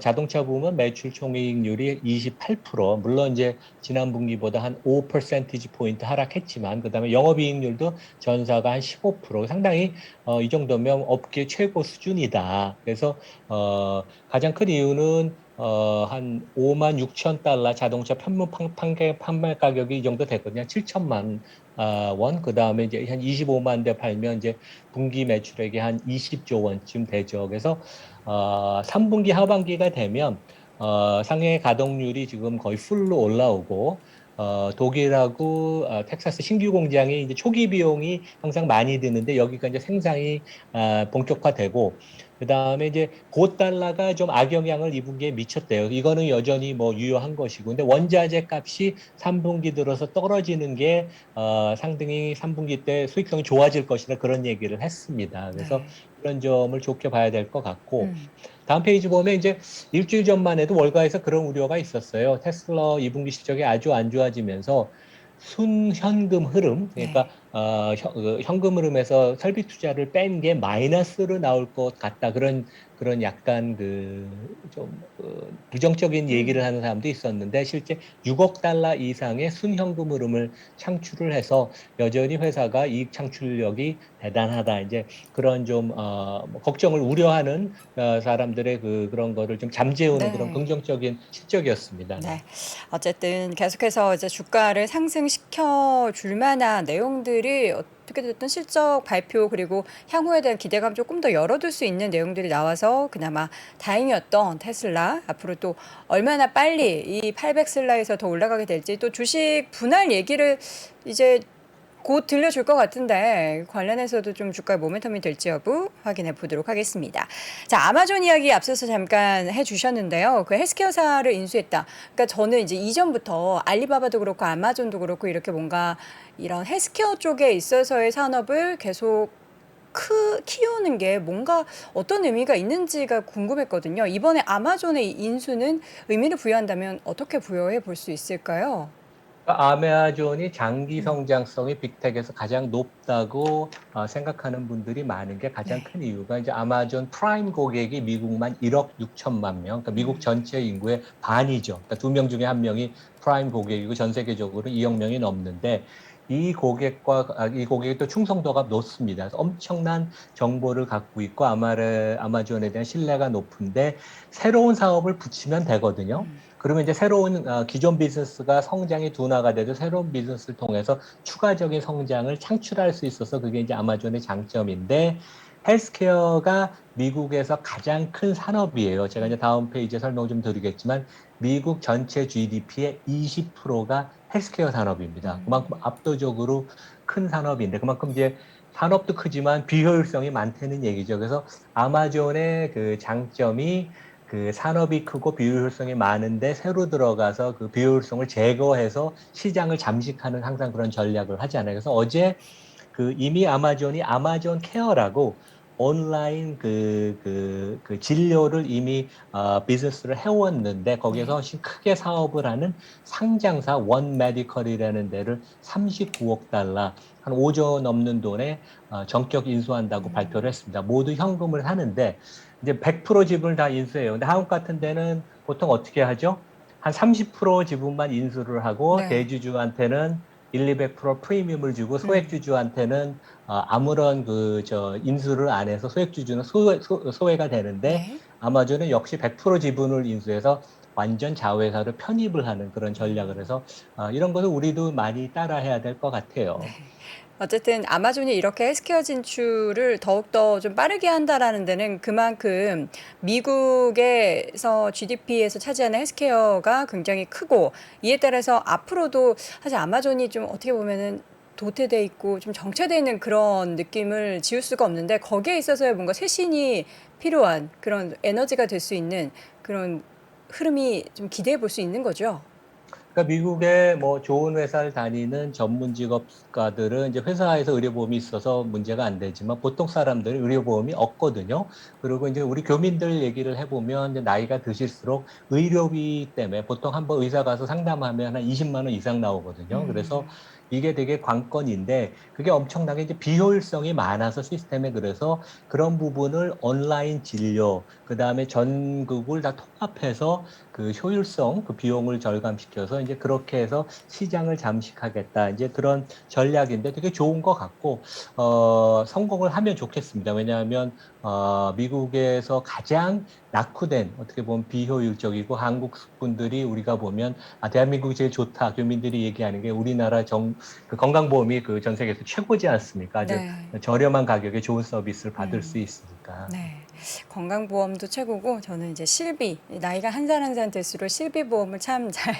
자동차 부문 매출 총이익률이 28%, 물론 이제 지난 분기보다 한 5% 포인트 하락했지만 그다음에 영업이익률도 전사가 한 15%, 상당히 이 정도면 업계 최고 수준이다. 그래서 가장 큰 이유는 한 5만 6천 달러 자동차 판매 가격이 이 정도 됐거든요. 7천만 원. 그 다음에 이제 한 25만 대 팔면 이제 분기 매출액이 한 20조 원쯤 되죠. 그래서 3분기 하반기가 되면 상해 가동률이 지금 거의 풀로 올라오고 독일하고 텍사스 신규 공장이 이제 초기 비용이 항상 많이 드는데 여기가 이제 생산이 본격화되고 그다음에 이제 고 달러가 좀 악영향을 이 분기에 미쳤대요. 이거는 여전히 뭐 유효한 것이고 근데 원자재 값이 3분기 들어서 떨어지는 게 상당히 3분기 때 수익성이 좋아질 것이다 그런 얘기를 했습니다. 그래서 네. 그런 점을 좋게 봐야 될 것 같고 음, 다음 페이지 보면 이제 일주일 전만 해도 월가에서 그런 우려가 있었어요. 테슬라 2분기 실적이 아주 안 좋아지면서 순현금 흐름, 그러니까 네. 현금 흐름에서 설비 투자를 뺀 게 마이너스로 나올 것 같다. 그런 약간 좀 부정적인 얘기를 음, 하는 사람도 있었는데 실제 6억 달러 이상의 순현금 흐름을 창출을 해서 여전히 회사가 이익 창출력이 대단하다. 이제 그런 좀 뭐 걱정을 우려하는 사람들의 그런 거를 좀 잠재우는 그런 네. 긍정적인 실적이었습니다. 네. 네. 어쨌든 계속해서 이제 주가를 상승시켜 줄 만한 내용들이 어떻게 됐든 실적 발표 그리고 향후에 대한 기대감 조금 더 열어둘 수 있는 내용들이 나와서 그나마 다행이었던 테슬라 앞으로 또 얼마나 빨리 이 800슬라에서 더 올라가게 될지 또 주식 분할 얘기를 이제 곧 들려줄 것 같은데 관련해서도 좀 주가의 모멘텀이 될지 여부 확인해 보도록 하겠습니다. 자, 아마존 이야기 앞서서 잠깐 해주셨는데요. 그 헬스케어사를 인수했다. 그러니까 저는 이제 이전부터 알리바바도 그렇고 아마존도 그렇고 이렇게 뭔가 이런 헬스케어 쪽에 있어서의 산업을 계속 키우는 게 뭔가 어떤 의미가 있는지가 궁금했거든요. 이번에 아마존의 인수는 의미를 부여한다면 어떻게 부여해 볼 수 있을까요? 아마존이 장기 음, 성장성이 빅텍에서 가장 높다고 생각하는 분들이 많은 게 가장 네. 큰 이유가 이제 아마존 프라임 고객이 미국만 1억 6천만 명, 그러니까 미국 음, 전체 인구의 반이죠. 그러니까 2명 중에 1명이 프라임 고객이고 전 세계적으로 2억 명이 넘는데 이 고객이 또 충성도가 높습니다. 그래서 엄청난 정보를 갖고 있고 아마존에 대한 신뢰가 높은데 새로운 사업을 붙이면 되거든요. 음, 그러면 이제 새로운 기존 비즈니스가 성장이 둔화가 돼도 새로운 비즈니스를 통해서 추가적인 성장을 창출할 수 있어서 그게 이제 아마존의 장점인데 헬스케어가 미국에서 가장 큰 산업이에요. 제가 이제 다음 페이지에 설명 좀 드리겠지만 미국 전체 GDP의 20%가 헬스케어 산업입니다. 그만큼 압도적으로 큰 산업인데 그만큼 이제 산업도 크지만 비효율성이 많다는 얘기죠. 그래서 아마존의 그 장점이 그 산업이 크고 비효율성이 많은데 새로 들어가서 그 비효율성을 제거해서 시장을 잠식하는 항상 그런 전략을 하잖아요. 그래서 어제 이미 아마존이 아마존 케어라고 온라인 그 진료를 이미 비즈니스를 해왔는데 거기에서 네. 훨씬 크게 사업을 하는 상장사 원 메디컬이라는 데를 39억 달러 한 5조 넘는 돈에 전격 인수한다고 발표를 했습니다. 모두 현금을 하는데 이제 100% 지분을 다 인수해요. 근데 한국 같은 데는 보통 어떻게 하죠? 한 30% 지분만 인수를 하고 네. 대주주한테는 1, 200% 프리미엄을 주고 음, 소액주주한테는 아무런 인수를 안 해서 소액주주는 소외가 되는데 네. 아마존은 역시 100% 지분을 인수해서 완전 자회사로 편입을 하는 그런 전략을 해서 이런 것을 우리도 많이 따라해야 될 것 네. 같아요. 어쨌든 아마존이 이렇게 헬스케어 진출을 더욱더 좀 빠르게 한다라는 데는 그만큼 미국에서 GDP에서 차지하는 헬스케어가 굉장히 크고 이에 따라서 앞으로도 사실 아마존이 좀 어떻게 보면은 도태돼 있고 좀 정체돼 있는 그런 느낌을 지울 수가 없는데 거기에 있어서의 뭔가 쇄신이 필요한 그런 에너지가 될 수 있는 그런 흐름이 좀 기대해 볼 수 있는 거죠. 그러니까 미국에 뭐 좋은 회사를 다니는 전문 직업가들은 이제 회사에서 의료보험이 있어서 문제가 안 되지만 보통 사람들은 의료보험이 없거든요. 그리고 이제 우리 교민들 얘기를 해보면 이제 나이가 드실수록 의료비 때문에 보통 한번 의사 가서 상담하면 한 20만 원 이상 나오거든요. 그래서 이게 되게 관건인데 그게 엄청나게 이제 비효율성이 많아서 시스템에 그래서 그런 부분을 온라인 진료, 그 다음에 전국을 다 통합해서 그 효율성, 그 비용을 절감시켜서 이제 그렇게 해서 시장을 잠식하겠다. 이제 그런 전략인데 되게 좋은 것 같고, 성공을 하면 좋겠습니다. 왜냐하면, 미국에서 가장 낙후된, 어떻게 보면 비효율적이고 한국 분들이 우리가 보면, 아, 대한민국이 제일 좋다. 교민들이 얘기하는 게 우리나라 그 건강보험이 그 전 세계에서 최고지 않습니까? 아주 네. 저렴한 가격에 좋은 서비스를 받을 음. 수 있으니까. 네. 건강보험도 최고고 저는 이제 실비 나이가 한 살 한 살 들수록 실비 보험을 참 잘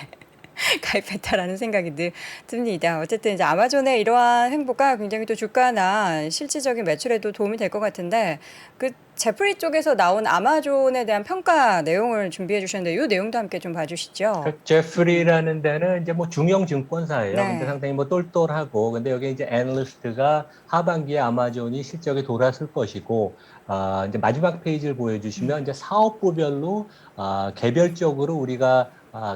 가입했다라는 생각이 늘 듭니다. 어쨌든 이제 아마존의 이러한 행보가 굉장히 또 주가나 실질적인 매출에도 도움이 될 것 같은데 그 제프리 쪽에서 나온 아마존에 대한 평가 내용을 준비해 주셨는데 이 내용도 함께 좀 봐주시죠. 그 제프리라는 데는 이제 뭐 중형 증권사예요. 근데 네. 상당히 뭐 똘똘하고, 근데 여기 이제 애널리스트가 하반기에 아마존이 실적이 돌아설 것이고, 이제 마지막 페이지를 보여주시면 이제 사업부별로 개별적으로 우리가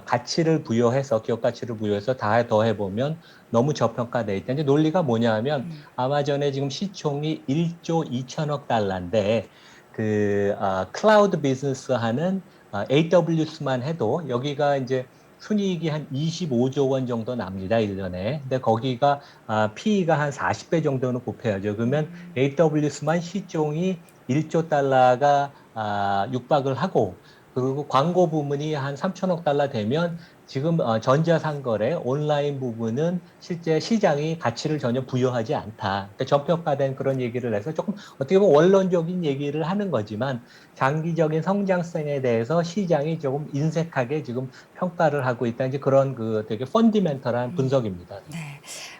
가치를 부여해서 기업 가치를 부여해서 다 더해보면 너무 저평가돼 있다. 이제 논리가 뭐냐하면 아마존의 지금 시총이 1조 2천억 달러인데 그 클라우드 비즈니스 하는 AWS만 해도 여기가 이제 순이익이 한 25조 원 정도 납니다, 1년에. 근데 거기가 PE가 한 40배 정도는 곱해야죠. 그러면 AWS만 시총이 1조 달러가 육박을 하고 그리고 광고 부문이 한 3천억 달러 되면 지금 전자상거래 온라인 부분은 실제 시장이 가치를 전혀 부여하지 않다. 그러니까 저평가된 그런 얘기를 해서 조금 어떻게 보면 원론적인 얘기를 하는 거지만 장기적인 성장성에 대해서 시장이 조금 인색하게 지금 평가를 하고 있다. 이제 그런 그 되게 펀디멘털한 분석입니다. 네.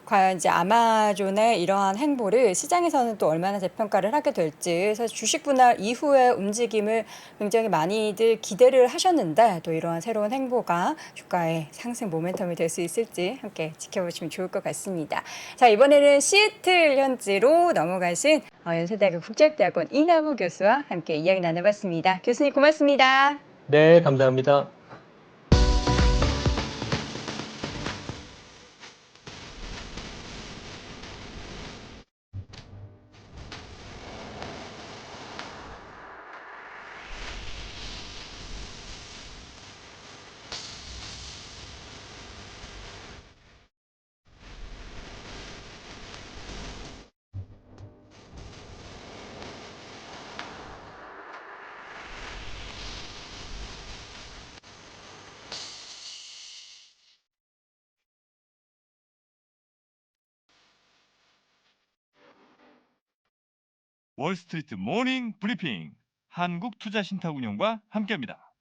과연 이제 아마존의 이러한 행보를 시장에서는 또 얼마나 재평가를 하게 될지 사실 주식 분할 이후의 움직임을 굉장히 많이들 기대를 하셨는데 또 이러한 새로운 행보가 주가의 상승 모멘텀이 될 수 있을지 함께 지켜보시면 좋을 것 같습니다. 자, 이번에는 시애틀 현지로 넘어가신 연세대학교 국제대학원 이남우 교수와 함께 이야기 나눠봤습니다. 교수님 고맙습니다. 네, 감사합니다. 월스트리트 모닝 브리핑 한국투자신탁운용과 함께합니다.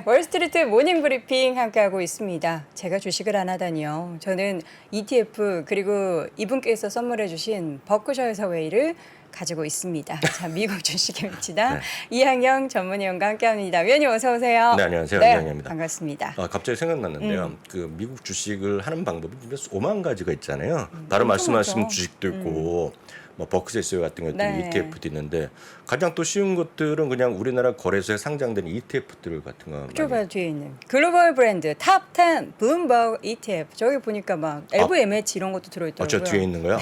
월스트리트 모닝 브리핑 함께하고 있습니다. 제가 주식을 안 하다니요. 저는 ETF 그리고 이분께서 선물해 주신 버크셔에서 웨이를 가지고 있습니다. 자, 미국 주식의 미치다. 네. 이항영 전문위원과 함께합니다. 위원님 어서 오세요. 네, 안녕하세요. 네, 이항영입니다. 반갑습니다. 갑자기 생각났는데요. 그 미국 주식을 하는 방법이 5만 가지가 있잖아요. 바로 엄청 말씀하신 많죠. 주식도 있고 뭐 버크셔 같은 것들 네. ETF도 있는데 가장 또 쉬운 것들은 그냥 우리나라 거래소에 상장되는 ETF들 같은 거 많이. 좁아 뒤에 있는 글로벌 브랜드 탑 10 블룸버그 ETF. 저기 보니까 막 LVMH 이런 것도 들어있더라고요. 저 뒤에 있는 거요?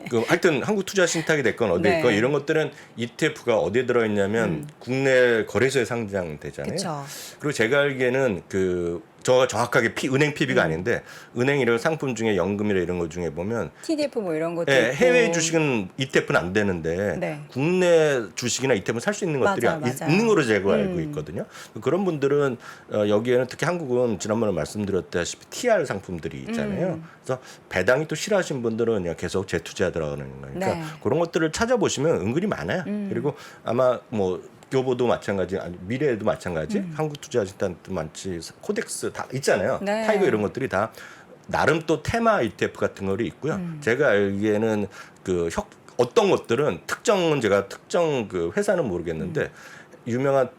그 하여튼 한국 투자 신탁이 됐건 어디 네. 있건 이런 것들은 ETF가 어디에 들어 있냐면 국내 거래소에 상장되잖아요. 그렇죠. 그리고 제가 알기에는 그 저 정확하게 은행 PB가 아닌데 은행 이런 상품 중에 연금이나 이런 것 중에 보면 TDF 뭐 이런 것도 예, 있고. 해외 주식은 ETF는 안 되는데 네. 국내 주식이나 ETF는 살 수 있는 것들이 맞아요. 있는 거로 제가 알고 있거든요. 그런 분들은 여기에는 특히 한국은 지난번에 말씀드렸다시피 TR 상품들이 있잖아요. 그래서 배당이 또 싫어하신 분들은 그냥 계속 재투자 들어가는 거니까 네. 그런 것들을 찾아보시면 은근히 많아요. 그리고 아마 뭐 교보도 마찬가지, 아니, 미래에도 마찬가지, 한국투자신단도 많지, 코덱스 다 있잖아요. 네. 타이거 이런 것들이 다 나름 또 테마 ETF 같은 거리 있고요. 제가 알기에는 그 어떤 것들은 제가 특정 그 회사는 모르겠는데 유명한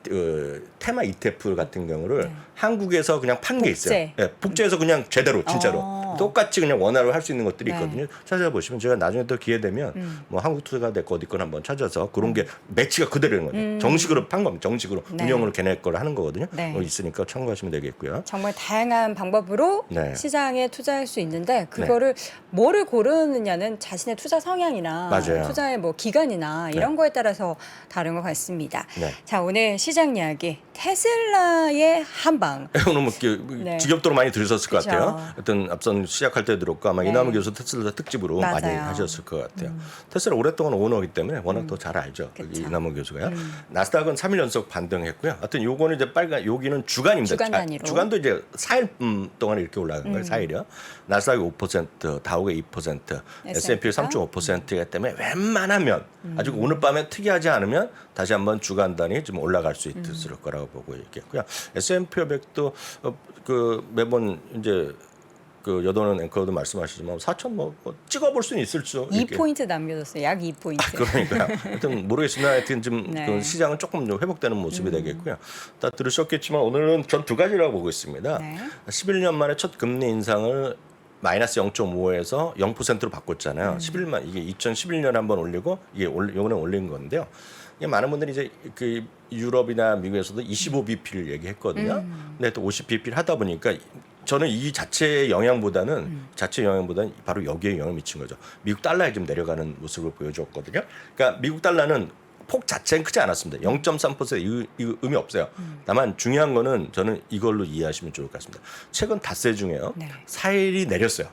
테마 ETF 같은 경우를 한국에서 그냥 판 게 있어요. 복제. 예, 복제해서 그냥 제대로 진짜로 똑같이 그냥 원화로 할 수 있는 것들이 네. 있거든요. 찾아보시면 제가 나중에 또 기회 되면 뭐 한국투자가 됐고 어디 건 한번 찾아서 그런 게 매치가 그대로인 거죠. 정식으로 판 겁니다. 정식으로 네. 운영을 걔네 걸 하는 거거든요. 네. 있으니까 참고하시면 되겠고요. 정말 다양한 방법으로 네. 시장에 투자할 수 있는데 그거를 뭐를 고르느냐는 자신의 투자 성향이나 맞아요. 투자의 뭐 기간이나 이런 거에 따라서 다른 것 같습니다. 네. 자, 오늘 시장 이야기 테슬라의 한방. 오늘 뭐 네. 지겹도록 많이 들으셨을 것 그쵸. 같아요. 하여튼 앞선 시작할 때 들었고 아마 네. 이남우 교수 테슬라 특집으로 많이 맞아요. 하셨을 것 같아요. 테슬라 오랫동안 오너이기 때문에 워낙 더 잘 알죠. 그쵸. 이남우 교수가요. 나스닥은 3일 연속 반등했고요. 하여튼 요거는 이제 여기는 주간입니다. 주간 단위로. 주간도 이제 4일 동안 이렇게 올라간 거예요. 4일이요. 나스닥이 5%, 다우가 2%, S&P 3.5%이기 때문에 웬만하면 아직 오늘 밤에 특이하지 않으면 다시 한번 주간 단위 좀 올라갈 수 있을 거라고 보고 있겠고요. S&P 500도 그 매번 이제 그 여도는 앵커도 말씀하시지만 4천 뭐 찍어볼 수는 있을 수 2포인트 남겨뒀어요. 약 2포인트. 그러니까요. 하여튼 모르겠습니다. 하여튼 좀 네. 그 시장은 조금 좀 회복되는 모습이 되겠고요. 다 들으셨겠지만 오늘은 전 두 가지라고 보고 있습니다. 네. 11년 만에 첫 금리 인상을 마이너스 0.5에서 0%로 바꿨잖아요. 11만 이게 2011년에 한번 올리고 이게 요번에 올린 건데요. 이게 많은 분들이 이제 그 유럽이나 미국에서도 25bp를 얘기했거든요. 근데 또 50bp를 하다 보니까 저는 이 자체의 영향보다는 바로 여기에 영향을 미친 거죠. 미국 달러에 좀 내려가는 모습을 보여줬거든요. 그러니까 미국 달러는 폭 자체는 크지 않았습니다. 0.3% 의미 없어요. 다만 중요한 거는 저는 이걸로 이해하시면 좋을 것 같습니다. 최근 닷새 중에요. 네. 4일이 내렸어요.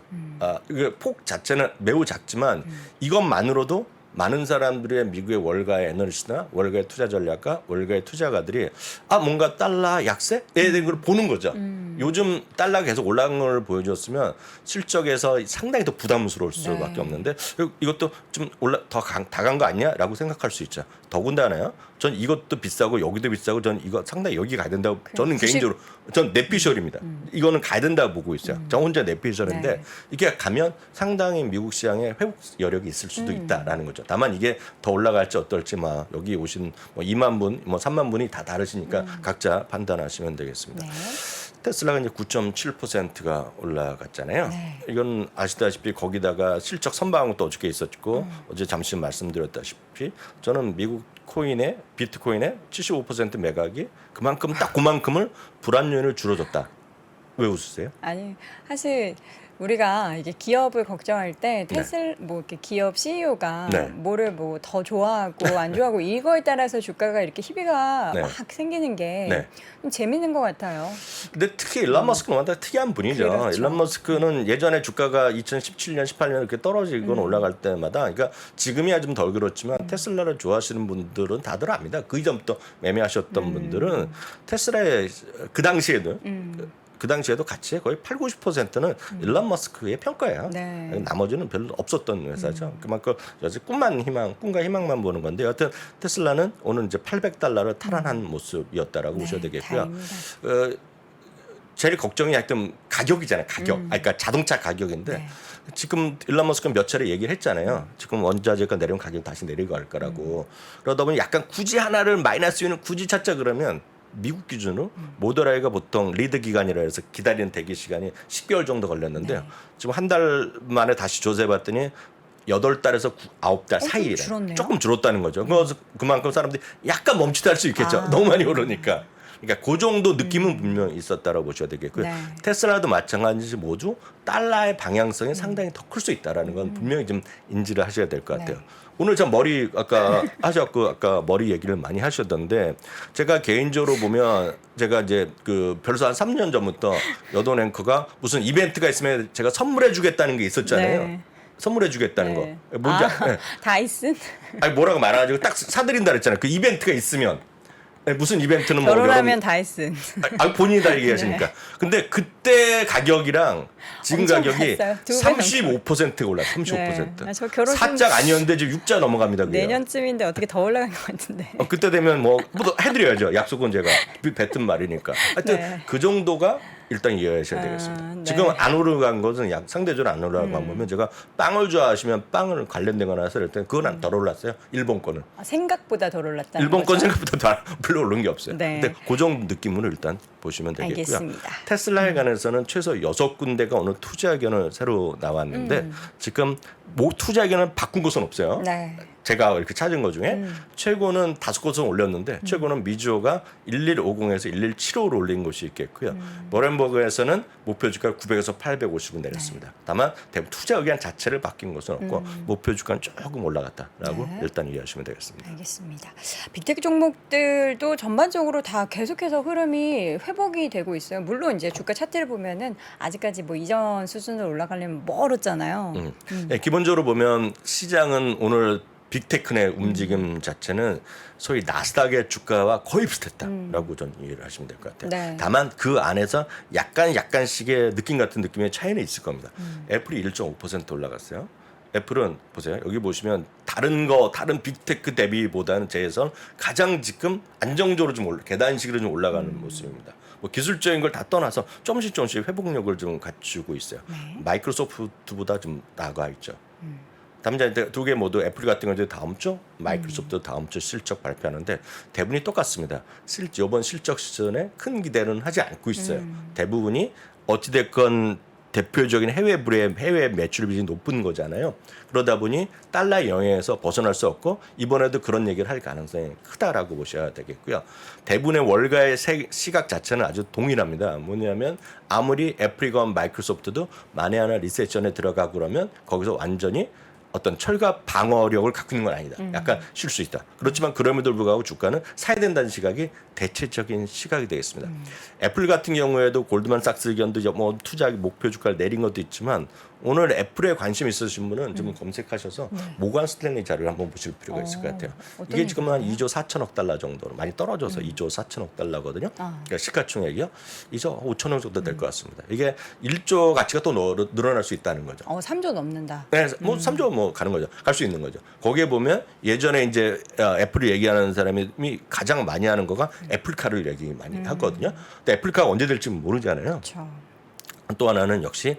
이게 폭 자체는 매우 작지만 이것만으로도 많은 사람들의 미국의 월가의 에너지나 월가의 투자 전략가, 월가의 투자가들이 뭔가 달러 약세에 대한 걸 보는 거죠. 요즘 달러가 계속 올라간 걸 보여줬으면 실적에서 상당히 더 부담스러울 수밖에 없는데 이것도 좀 더 다간 거 아니냐라고 생각할 수 있죠. 더군다나요. 전 이것도 비싸고 여기도 비싸고 전 이거 상당히 여기 가야 된다고 저는 개인적으로 전 넷피셜입니다. 이거는 가야 된다고 보고 있어요. 저 혼자 넷피셜인데 네. 이게 가면 상당히 미국 시장에 회복 여력이 있을 수도 있다라는 거죠. 다만 이게 더 올라갈지 어떨지 여기 오신 2만 분, 3만 분이 다 다르시니까 각자 판단하시면 되겠습니다. 네. 테슬라가 이제 9.7%가 올라갔잖아요. 네. 이건 아시다시피 거기다가 실적 선방도 어저께 있었고 어제 잠시 말씀드렸다시피 저는 미국 비트코인의 75% 매각이 그만큼을 불안 요인을 줄여줬다. 왜 웃으세요? 아니, 사실 우리가 이게 기업을 걱정할 때 뭐 이렇게 기업 CEO가 네. 뭐를 뭐 더 좋아하고 안 좋아하고 이거에 따라서 주가가 이렇게 희비가 네. 막 생기는 게 네. 좀 재밌는 것 같아요. 근데 특히 일론 머스크는 완전 특이한 분이죠. 그렇죠. 일론 머스크는 예전에 주가가 2017년, 18년 이렇게 떨어지거나 올라갈 때마다, 그러니까 지금이야 좀 덜 그렇지만 테슬라를 좋아하시는 분들은 다들 압니다. 그 이전부터 매매하셨던 분들은 테슬라의 그 당시에도 같이 거의 80-90%는 일론 머스크의 평가예요. 네. 나머지는 별로 없었던 회사죠. 그만큼 꿈과 희망만 보는 건데 여하튼 테슬라는 오늘 이제 $800를 탈환한 모습이었다라고 보셔야 되겠고요. 다행입니다. 제일 걱정이 하여튼 가격이잖아요. 그러니까 자동차 가격인데 네. 지금 일론 머스크는 몇 차례 얘기를 했잖아요. 지금 원자재가 내려온 가격 다시 내려갈 거라고. 그러다 보니 약간 굳이 하나를 마이너스 요인을 굳이 찾자 그러면 미국 기준으로 모델아이가 보통 리드 기간이라 해서 기다리는 대기 시간이 10개월 정도 걸렸는데요. 지금 한 달 만에 다시 조사해봤더니 8달에서 9달 사이에 줄었네요. 조금 줄었다는 거죠. 그래서 그만큼 사람들이 약간 멈칫할 수 있겠죠. 너무 많이 오르니까. 그러니까 그 정도 느낌은 분명히 있었다라고 보셔야 되겠고요. 네. 테슬라도 마찬가지지 모두 달러의 방향성이 상당히 더 클 수 있다라는 건 분명히 좀 인지를 하셔야 될 것 같아요. 네. 오늘 참 머리 아까 하셨고 아까 머리 얘기를 많이 하셨던데 제가 개인적으로 보면 제가 이제 그 벌써 한 3년 전부터 여돈 앵커가 무슨 이벤트가 있으면 제가 선물해 주겠다는 게 있었잖아요. 네. 선물해 주겠다는 네. 거. 뭔지 네. 다이슨? 아니 뭐라고 말아가지고 딱 사드린다 그랬잖아요. 그 이벤트가 있으면 네, 무슨 이벤트는 뭐 결혼하면 다이슨. 아, 본인이 다 얘기하시니까. 근데 그때 가격이랑 지금 엄청 가격이 갔어요. 두 배 넘게. 35%가 올라. 35%. 네. 아, 저 결혼 좀 4짝 아니었는데 지금 6자 넘어갑니다. 그게요. 내년쯤인데 어떻게 더 올라간 것 같은데. 그때 되면 뭐 해드려야죠. 약속은 제가 뱉은 말이니까. 하여튼 네. 그 정도가 일단 이해하셔야 되겠습니다. 네. 지금 안 오르간 것은 상대적으로 안 오르간 거 보면 제가 빵을 좋아하시면 빵을 관련된 거나 해서 일단 그건 덜 올랐어요. 일본 거는. 아, 생각보다 덜 올랐다는 일본 건 거죠? 생각보다 별로 오른 게 없어요. 네. 근데 그 정도 느낌으로 일단 보시면 되겠고요. 알겠습니다. 테슬라에 관해서는 최소 6군데가 오늘 투자 의견을 새로 나왔는데 지금 뭐 투자 의견을 바꾼 곳은 없어요. 네. 제가 이렇게 찾은 것 중에 최고는 5곳은 올렸는데 최고는 미주호가 1150에서 1175로 올린 곳이 있겠고요. 머렌버그에서는 목표 주가 900에서 850을 내렸습니다. 다만 대부분 투자 의견 자체를 바뀐 것은 없고 목표 주가는 조금 올라갔다라고 네. 일단 이해하시면 되겠습니다. 알겠습니다. 빅테크 종목들도 전반적으로 다 계속해서 흐름이 회복이 되고 있어요. 물론 이제 주가 차트를 보면은 아직까지 뭐 이전 수준으로 올라가려면 멀었잖아요. 네, 기본적으로 보면 시장은 오늘 빅테크의 움직임 자체는 소위 나스닥의 주가와 거의 비슷했다라고 전 이해를 하시면 될 것 같아요. 네. 다만 그 안에서 약간씩의 느낌 같은 느낌의 차이는 있을 겁니다. 애플이 1.5% 올라갔어요. 애플은 보세요. 여기 보시면 다른 빅테크 대비보다는 제에선 가장 지금 안정적으로 좀 계단식으로 좀 올라가는 모습입니다. 뭐 기술적인 걸 다 떠나서 조금씩 회복력을 좀 갖추고 있어요. 네. 마이크로소프트보다 좀 나아가 있죠. 다만 두 개 모두 애플 같은 경우도 다음 주, 마이크로소프트 다음 주 실적 발표하는데 대부분이 똑같습니다. 이번 실적 시즌에 큰 기대는 하지 않고 있어요. 대부분이 어찌됐건 대표적인 해외 브랜드, 해외 매출 비중이 높은 거잖아요. 그러다 보니 달러 영향에서 벗어날 수 없고 이번에도 그런 얘기를 할 가능성이 크다라고 보셔야 되겠고요. 대부분의 월가의 시각 자체는 아주 동일합니다. 뭐냐면 아무리 애플이건 마이크로소프트도 만에 하나 리세션에 들어가고 그러면 거기서 완전히 어떤 철갑 방어력을 갖고 있는 건 아니다. 약간 쉴 수 있다. 그렇지만 그럼에도 불구하고 주가는 사야 된다는 시각이 대체적인 시각이 되겠습니다. 애플 같은 경우에도 골드만삭스 의견도 뭐 투자 목표 주가를 내린 것도 있지만 오늘 애플에 관심 있으신 분은 좀 검색하셔서 모건 스탠리 자료를 한번 보실 필요가 있을 것 같아요. 어떤 이게 지금 한 얘기인가요? 2조 4천억 달러 정도로 많이 떨어져서 2조 4천억 달러거든요. 그러니까 시가총액이요. 2조 5천억 정도 될 것 같습니다. 이게 1조 가치가 또 늘어날 수 있다는 거죠. 3조 넘는다. 네, 뭐 3조 뭐 가는 거죠. 갈 수 있는 거죠. 거기에 보면 예전에 이제 애플을 얘기하는 사람이 가장 많이 하는 거가 애플카를 얘기 많이 하거든요. 근데 애플카가 언제 될지 모르잖아요. 그렇죠. 또 하나는 역시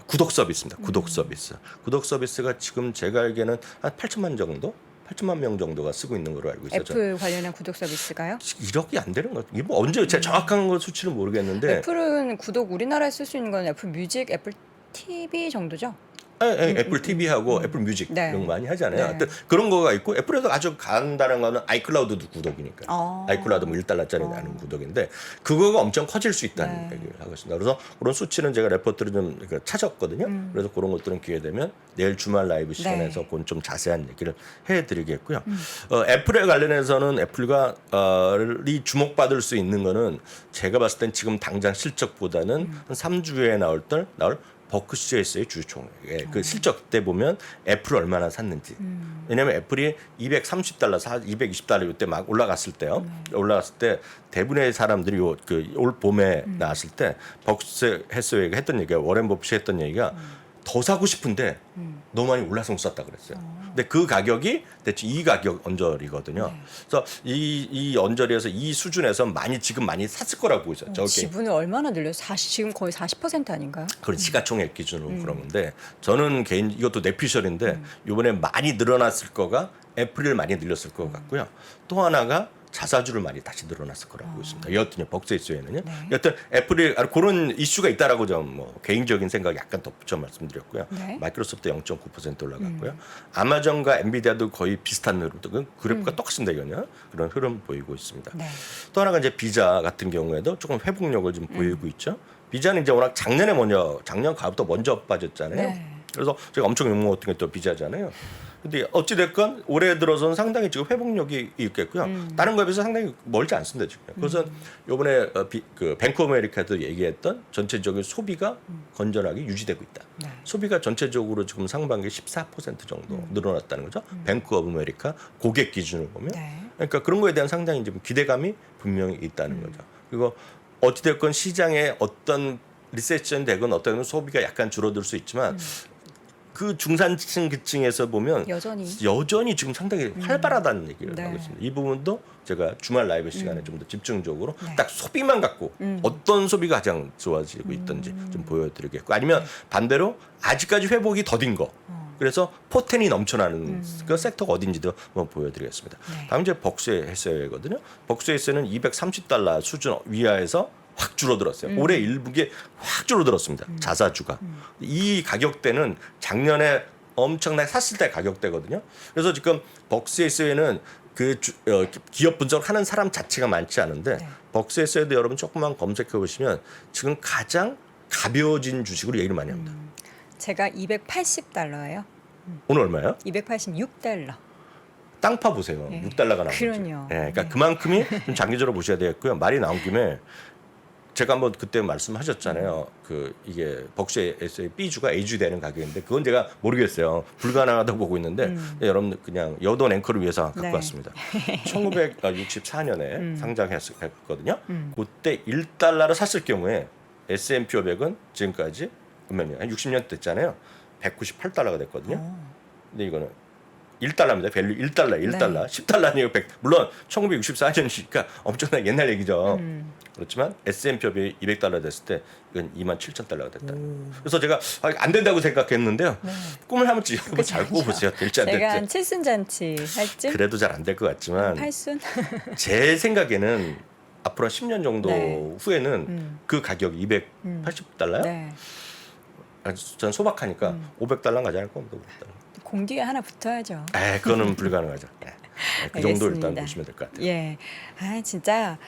구독 서비스입니다. 구독 서비스. 구독 서비스가 지금 제가 알기에는 한 8천만 정도? 8천만 명 정도가 쓰고 있는 걸로 알고 있어요. 애플 관련한 구독 서비스가요? 1억이 안 되는 것 같아요. 이게 뭐 언제 제가 정확한 거 수치는 모르겠는데 애플은 구독 우리나라에 쓸 수 있는 건 애플 뮤직, 애플 TV 정도죠? 애플 TV하고 애플 뮤직 네. 이런 거 많이 하잖아요. 네. 하여튼 그런 거가 있고 애플에서 아주 간단한 거는 아이클라우드도 구독이니까. 아이클라우드 뭐 1달러짜리 나는 구독인데 그거가 엄청 커질 수 있다는 네. 얘기를 하고 있습니다. 그래서 그런 수치는 제가 레포트를 좀 찾았거든요. 그래서 그런 것들은 기회 되면 내일 주말 라이브 시간에서 네. 그건 좀 자세한 얘기를 해드리겠고요. 애플에 관련해서는 애플가 이 주목받을 수 있는 거는 제가 봤을 땐 지금 당장 실적보다는 한 3주에 나올 버크셔에서의 주총 그 실적 때 보면 애플 얼마나 샀는지 왜냐하면 애플이 230달러, 220달러 이때 막 올라갔을 때요. 올라갔을 때 대부분의 사람들이 올 봄에 나왔을 때 버크셔에서 했던 얘기가 워렌 버핏이 했던 얘기가 더 사고 싶은데 너무 많이 올라서 못 샀다 그랬어요. 근데 그 가격이 대체 이 가격 언저리거든요. 그래서 이 언저리에서 이 수준에서 지금 많이 샀을 거라고 보이죠. 지분을 얼마나 늘려서 지금 거의 40% 아닌가요? 그런 시가총액 기준으로 그런 건데 저는 이것도 내피셜인데 이번에 많이 늘어났을 거가 애플을 많이 늘렸을 것 같고요. 또 하나가 자사주를 많이 다시 늘어났을 거라고 보고 있습니다. 여하튼요, 벅스에서에는요. 네. 여하튼 애플이 그런 이슈가 있다라고 좀 뭐 개인적인 생각 약간 덧붙여 말씀드렸고요. 네. 마이크로소프트 0.9% 올라갔고요. 아마존과 엔비디아도 거의 비슷한 흐름, 그 그래프가 똑같습니다. 이거는 그런 흐름 보이고 있습니다. 네. 또 하나가 이제 비자 같은 경우에도 조금 회복력을 좀 보이고 있죠. 비자는 이제 워낙 작년 가을부터 먼저 빠졌잖아요. 네. 그래서 제가 엄청 욕먹었던 게 또 비자잖아요. 근데 어찌됐건 올해 들어서는 상당히 지금 회복력이 있겠고요. 다른 거에 비해서 상당히 멀지 않습니다. 지금. 그래서 요번에 그 뱅크 오브 아메리카도 얘기했던 전체적인 소비가 건전하게 유지되고 있다. 네. 소비가 전체적으로 지금 상반기 14% 정도 늘어났다는 거죠. 뱅크 오브 아메리카 고객 기준으로 보면. 네. 그러니까 그런 거에 대한 상당히 좀 기대감이 분명히 있다는 거죠. 그리고 어찌됐건 시장에 어떤 리세션 되건 어떤 소비가 약간 줄어들 수 있지만 그 중산층 계층에서 보면 여전히 지금 상당히 활발하다는 얘기를 네. 하고 있습니다. 이 부분도 제가 주말 라이브 시간에 좀 더 집중적으로 네. 딱 소비만 갖고 어떤 소비가 가장 좋아지고 있던지 좀 보여드리겠고 아니면 반대로 아직까지 회복이 더딘 거 그래서 포텐이 넘쳐나는 그 섹터가 어딘지도 한번 보여드리겠습니다. 네. 다음 이제 벅스에서거든요. 벅스에서는 230달러 수준 위하에서 확 줄어들었어요. 올해 1분기에 확 줄어들었습니다. 자사주가. 이 가격대는 작년에 엄청나게 샀을 때 가격대거든요. 그래서 지금 벅스에서는 그 기업 분석하는 사람 자체가 많지 않은데 네. 벅스에서도 여러분 조금만 검색해 보시면 지금 가장 가벼워진 주식으로 얘기를 많이 합니다. 제가 280달러예요. 오늘 얼마예요? 286달러. 땅파 보세요. 네. 6달러가 나온 거죠. 그럼요. 예, 그러니까 네. 그만큼이 좀 장기적으로 보셔야 되겠고요. 말이 나온 김에 제가 한번 그때 말씀하셨잖아요. 그 이게 벅스에서의 B주가 A주 되는 가격인데 그건 제가 모르겠어요. 불가능하다고 보고 있는데 여러분 그냥 여돈 앵커를 위해서 갖고 네. 왔습니다. 1964년에 상장했거든요. 그때 1달러를 샀을 경우에 S&P 500은 지금까지 몇 년? 한 60년 됐잖아요. 198달러가 됐거든요. 근데 이거는 1달러입니다. 밸류 1달러, 1달러, 네. 10달러 아니고 100. 물론 1964년이니까 엄청나게 옛날 얘기죠. 그렇지만 S&P 200달러 됐을 때 이건 27,000달러가 됐다는 거예요. 그래서 제가 안 된다고 생각했는데요. 꿈을 한번 잘 꿔보세요. 될지 안 제가 한 될지. 7순잔치 할쯤? 그래도 잘 안 될 것 같지만 8순? 제 생각에는 앞으로 10년 정도 네. 후에는 그 가격이 280달러요? 네. 전 소박하니까 500달러 가지 않을 겁니다. 500달러. 공 뒤에 하나 붙어야죠. 그거는 불가능하죠. 그 정도 일단 알겠습니다. 보시면 될 것 같아요. 예. 진짜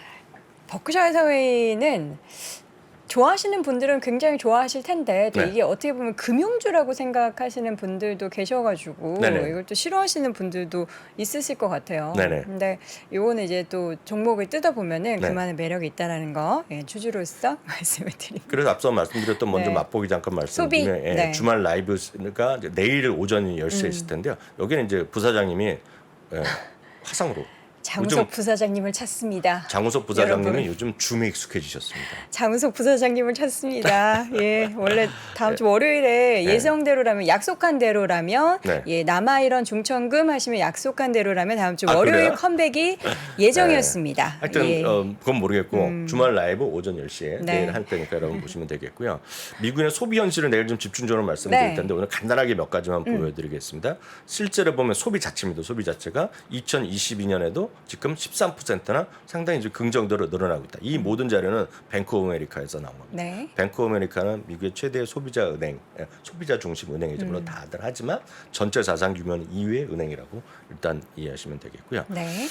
버크셔 해서웨이는 좋아하시는 분들은 굉장히 좋아하실 텐데 또 네. 이게 어떻게 보면 금융주라고 생각하시는 분들도 계셔가지고 네네. 이걸 또 싫어하시는 분들도 있으실 것 같아요. 네네. 근데 요거는 이제 또 종목을 뜯어보면은 네. 그만한 매력이 있다라는 거 주주로서 말씀을 드립니다. 그래서 앞서 말씀드렸던 먼저 네. 맛보기 잠깐 소비. 말씀드리면 네. 주말 라이브가 이제 내일 오전 10시에 있을 텐데요. 여기는 이제 부사장님이 화상으로 장우석 요즘 부사장님을 찾습니다. 장우석 부사장님이 여러분. 요즘 줌에 익숙해지셨습니다. 장우석 부사장님을 찾습니다. 예, 원래 다음 주 월요일에 네. 예정대로라면 약속한 대로라면 네. 예, 남아이런 중천금 하시면 약속한 대로라면 다음 주 아, 월요일 그래요? 컴백이 예정이었습니다. 하여튼 예. 그건 모르겠고 주말 라이브 오전 10시에 네. 내일 할 테니까 여러분 보시면 되겠고요. 미국의 소비 현실을 내일 좀 집중적으로 말씀드릴 네. 텐데 오늘 간단하게 몇 가지만 보여드리겠습니다. 실제로 보면 소비 자체입니다. 소비 자체가 2022년에도 지금 13%나 상당히 좀 긍정적으로 늘어나고 있다. 이 모든 자료는 뱅크 오브 아메리카에서 나온 겁니다. 네. 뱅크 오브 아메리카는 미국의 최대 소비자 은행, 소비자 중심 은행이죠. 물론 다들 하지만 전체 자산 규모 2위의 은행이라고 일단 이해하시면 되겠고요. 네.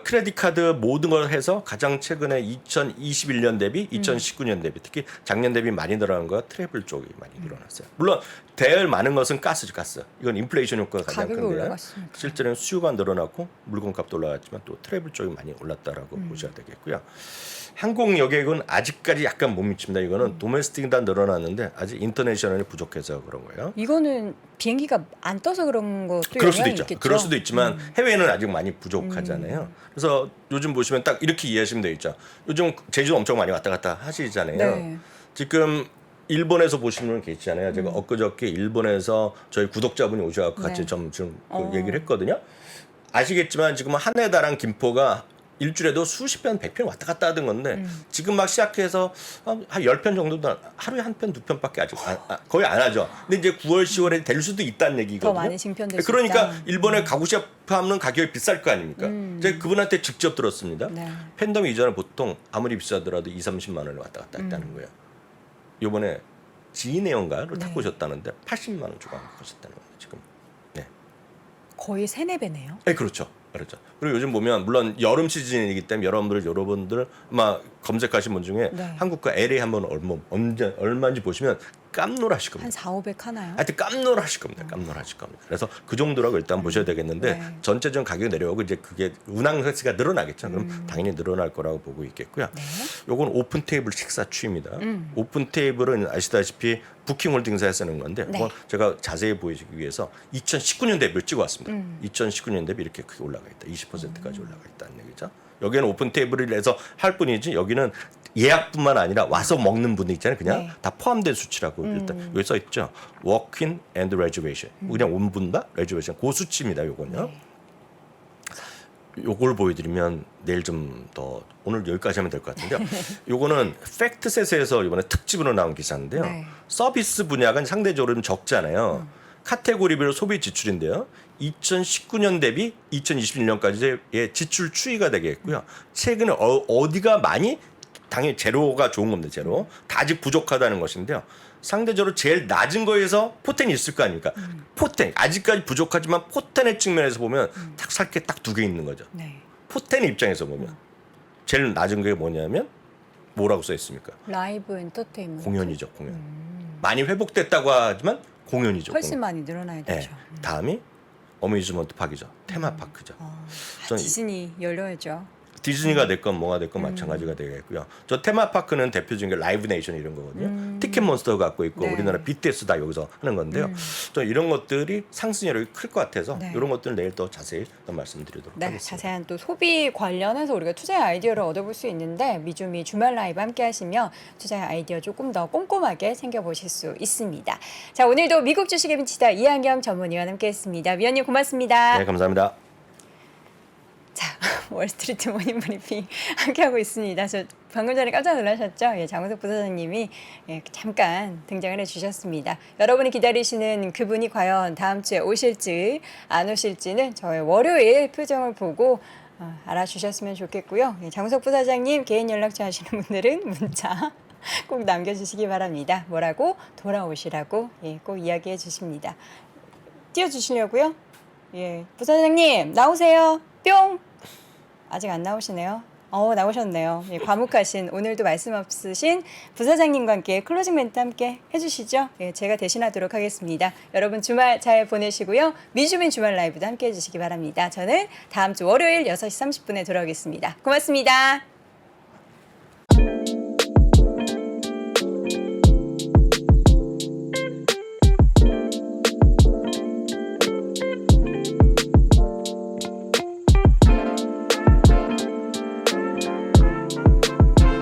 크레딧 카드 모든 걸 해서 가장 최근에 2021년 대비 2019년 대비 특히 작년 대비 많이 늘어난 거가 트래블 쪽이 많이 늘어났어요. 물론 대열 많은 것은 가스죠, 가스. 이건 인플레이션 효과가 가장 가격이 큰데요. 올라갔으니까. 실제로는 수요가 늘어났고 물건값도 올라갔지만 또 트래블 쪽이 많이 올랐다라고 보셔야 되겠고요. 항공 여객은 아직까지 약간 못 미칩니다. 이거는 도메스틱이 다 늘어났는데 아직 인터내셔널이 부족해서 그런 거예요. 이거는 비행기가 안 떠서 그런 것도 그럴 수도 영향이 있죠. 있겠죠. 그럴 수도 있지만 해외는 아직 많이 부족하잖아요. 그래서 요즘 보시면 딱 이렇게 이해하시면 되겠죠. 요즘 제주도 엄청 많이 왔다 갔다 하시잖아요. 네. 지금 일본에서 보시면 계시잖아요. 제가 엊그저께 일본에서 저희 구독자분이 오셔서 같이 네. 좀 얘기를 했거든요. 아시겠지만 지금 하네다랑 김포가 일주일에도 수십 편, 100편 왔다 갔다 하던 건데 지금 막 시작해서 한 10편 정도도 하루에 한 편, 두 편밖에 아직 거의 안 하죠. 근데 이제 9월, 10월에 될 수도 있다는 얘기거든요. 더 많이 징편될 수 그러니까 있다. 일본에 가고 싶어하면 가격이 비쌀 거 아닙니까? 제가 그분한테 직접 들었습니다. 네. 팬덤 이전에 보통 아무리 비싸더라도 2, 30만 원을 왔다 갔다 했다는 거예요. 요번에 지인회원가를 타고 오셨다는데 80만 원 주고 가셨다는 거예요. 지금. 네. 거의 3, 4배네요. 네, 그렇죠. 그렇죠. 그리고 요즘 보면 물론 여름 시즌이기 때문에 여러분들 아마 검색하신 분 중에 네. 한국과 LA 한번 얼마인지 보시면 깜놀하실 한 겁니다. 4, 500 하나요? 하여튼 깜놀하실 겁니다. 깜놀하실 겁니다. 그래서 그 정도라고 일단 보셔야 되겠는데 네. 전체적인 가격이 내려오고 이제 그게 운항 횟수가 늘어나겠죠. 그럼 당연히 늘어날 거라고 보고 있겠고요. 네. 요건 오픈 테이블 식사 추입니다. 오픈 테이블은 아시다시피 부킹홀딩사에 쓰는 건데 네. 그건 제가 자세히 보여주기 위해서 2019년 대비를 찍어왔습니다. 2019년 대비 이렇게 크게 올라가 있다. 20%까지 올라가 있다는 얘기죠. 여기는 오픈 테이블을 해서 할 뿐이지 여기는 예약뿐만 아니라 와서 먹는 분들 있잖아요. 그냥 네. 다 포함된 수치라고 일단 여기 써 있죠. Walk-in and reservation. 그냥 온분다 reservation. 그 수치입니다. 요건요. 네. 요걸 보여드리면 내일 좀 더 오늘 여기까지 하면 될 것 같은데요. 요거는 팩트셋에서 이번에 특집으로 나온 기사인데요. 네. 서비스 분야가 상대적으로 좀 적잖아요. 카테고리별 소비 지출인데요. 2019년 대비 2021년까지의 지출 추이가 되겠고요. 최근에 어디가 많이 당연히 제로가 좋은 겁니다. 제로. 다 아직 부족하다는 것인데요. 상대적으로 제일 낮은 거에서 포텐이 있을 거 아닙니까? 포텐 아직까지 부족하지만 포텐의 측면에서 보면 딱 살 게 딱 2개 있는 거죠. 네. 포텐의 입장에서 보면 제일 낮은 게 뭐냐면 뭐라고 써 있습니까? 라이브 엔터테인먼트. 공연이죠. 공연. 많이 회복됐다고 하지만 공연이죠. 훨씬 공연. 많이 늘어나야 네. 되죠. 다음이 어뮤즈먼트 파크죠. 테마파크죠. 저는 디즈니 열려야죠. 디즈니가 됐건 뭐가 됐건 마찬가지가 되겠고요. 저 테마파크는 대표적인 게 라이브 네이션 이런 거거든요. 티켓몬스터 갖고 있고 네. 우리나라 BTS 다 여기서 하는 건데요. 저 이런 것들이 상승률이 클 것 같아서 네. 이런 것들 내일 또 자세히 또 말씀드리도록 네, 하겠습니다. 자세한 또 소비 관련해서 우리가 투자의 아이디어를 얻어볼 수 있는데 미주미 주말 라이브 함께 하시면 투자의 아이디어 조금 더 꼼꼼하게 챙겨보실 수 있습니다. 자, 오늘도 미국 주식의 빈치다 이한경 전문위원 함께했습니다. 위원님 고맙습니다. 네, 감사합니다. 자, 월스트리트 모닝 브리핑 함께하고 있습니다. 저 방금 전에 깜짝 놀라셨죠? 예, 장우석 부사장님이 잠깐 등장을 해주셨습니다. 여러분이 기다리시는 그분이 과연 다음 주에 오실지 안 오실지는 저의 월요일 표정을 보고 알아주셨으면 좋겠고요. 예, 장우석 부사장님 개인 연락처 하시는 분들은 문자 꼭 남겨주시기 바랍니다. 뭐라고? 돌아오시라고 꼭 이야기해 주십니다. 띄워주시려고요? 예, 부사장님 나오세요. 뿅! 아직 안 나오시네요. 나오셨네요. 예, 과묵하신 오늘도 말씀 없으신 부사장님과 함께 클로징 멘트 함께 해주시죠. 예, 제가 대신하도록 하겠습니다. 여러분 주말 잘 보내시고요. 미주민 주말 라이브도 함께 해주시기 바랍니다. 저는 다음 주 월요일 6시 30분에 돌아오겠습니다. 고맙습니다.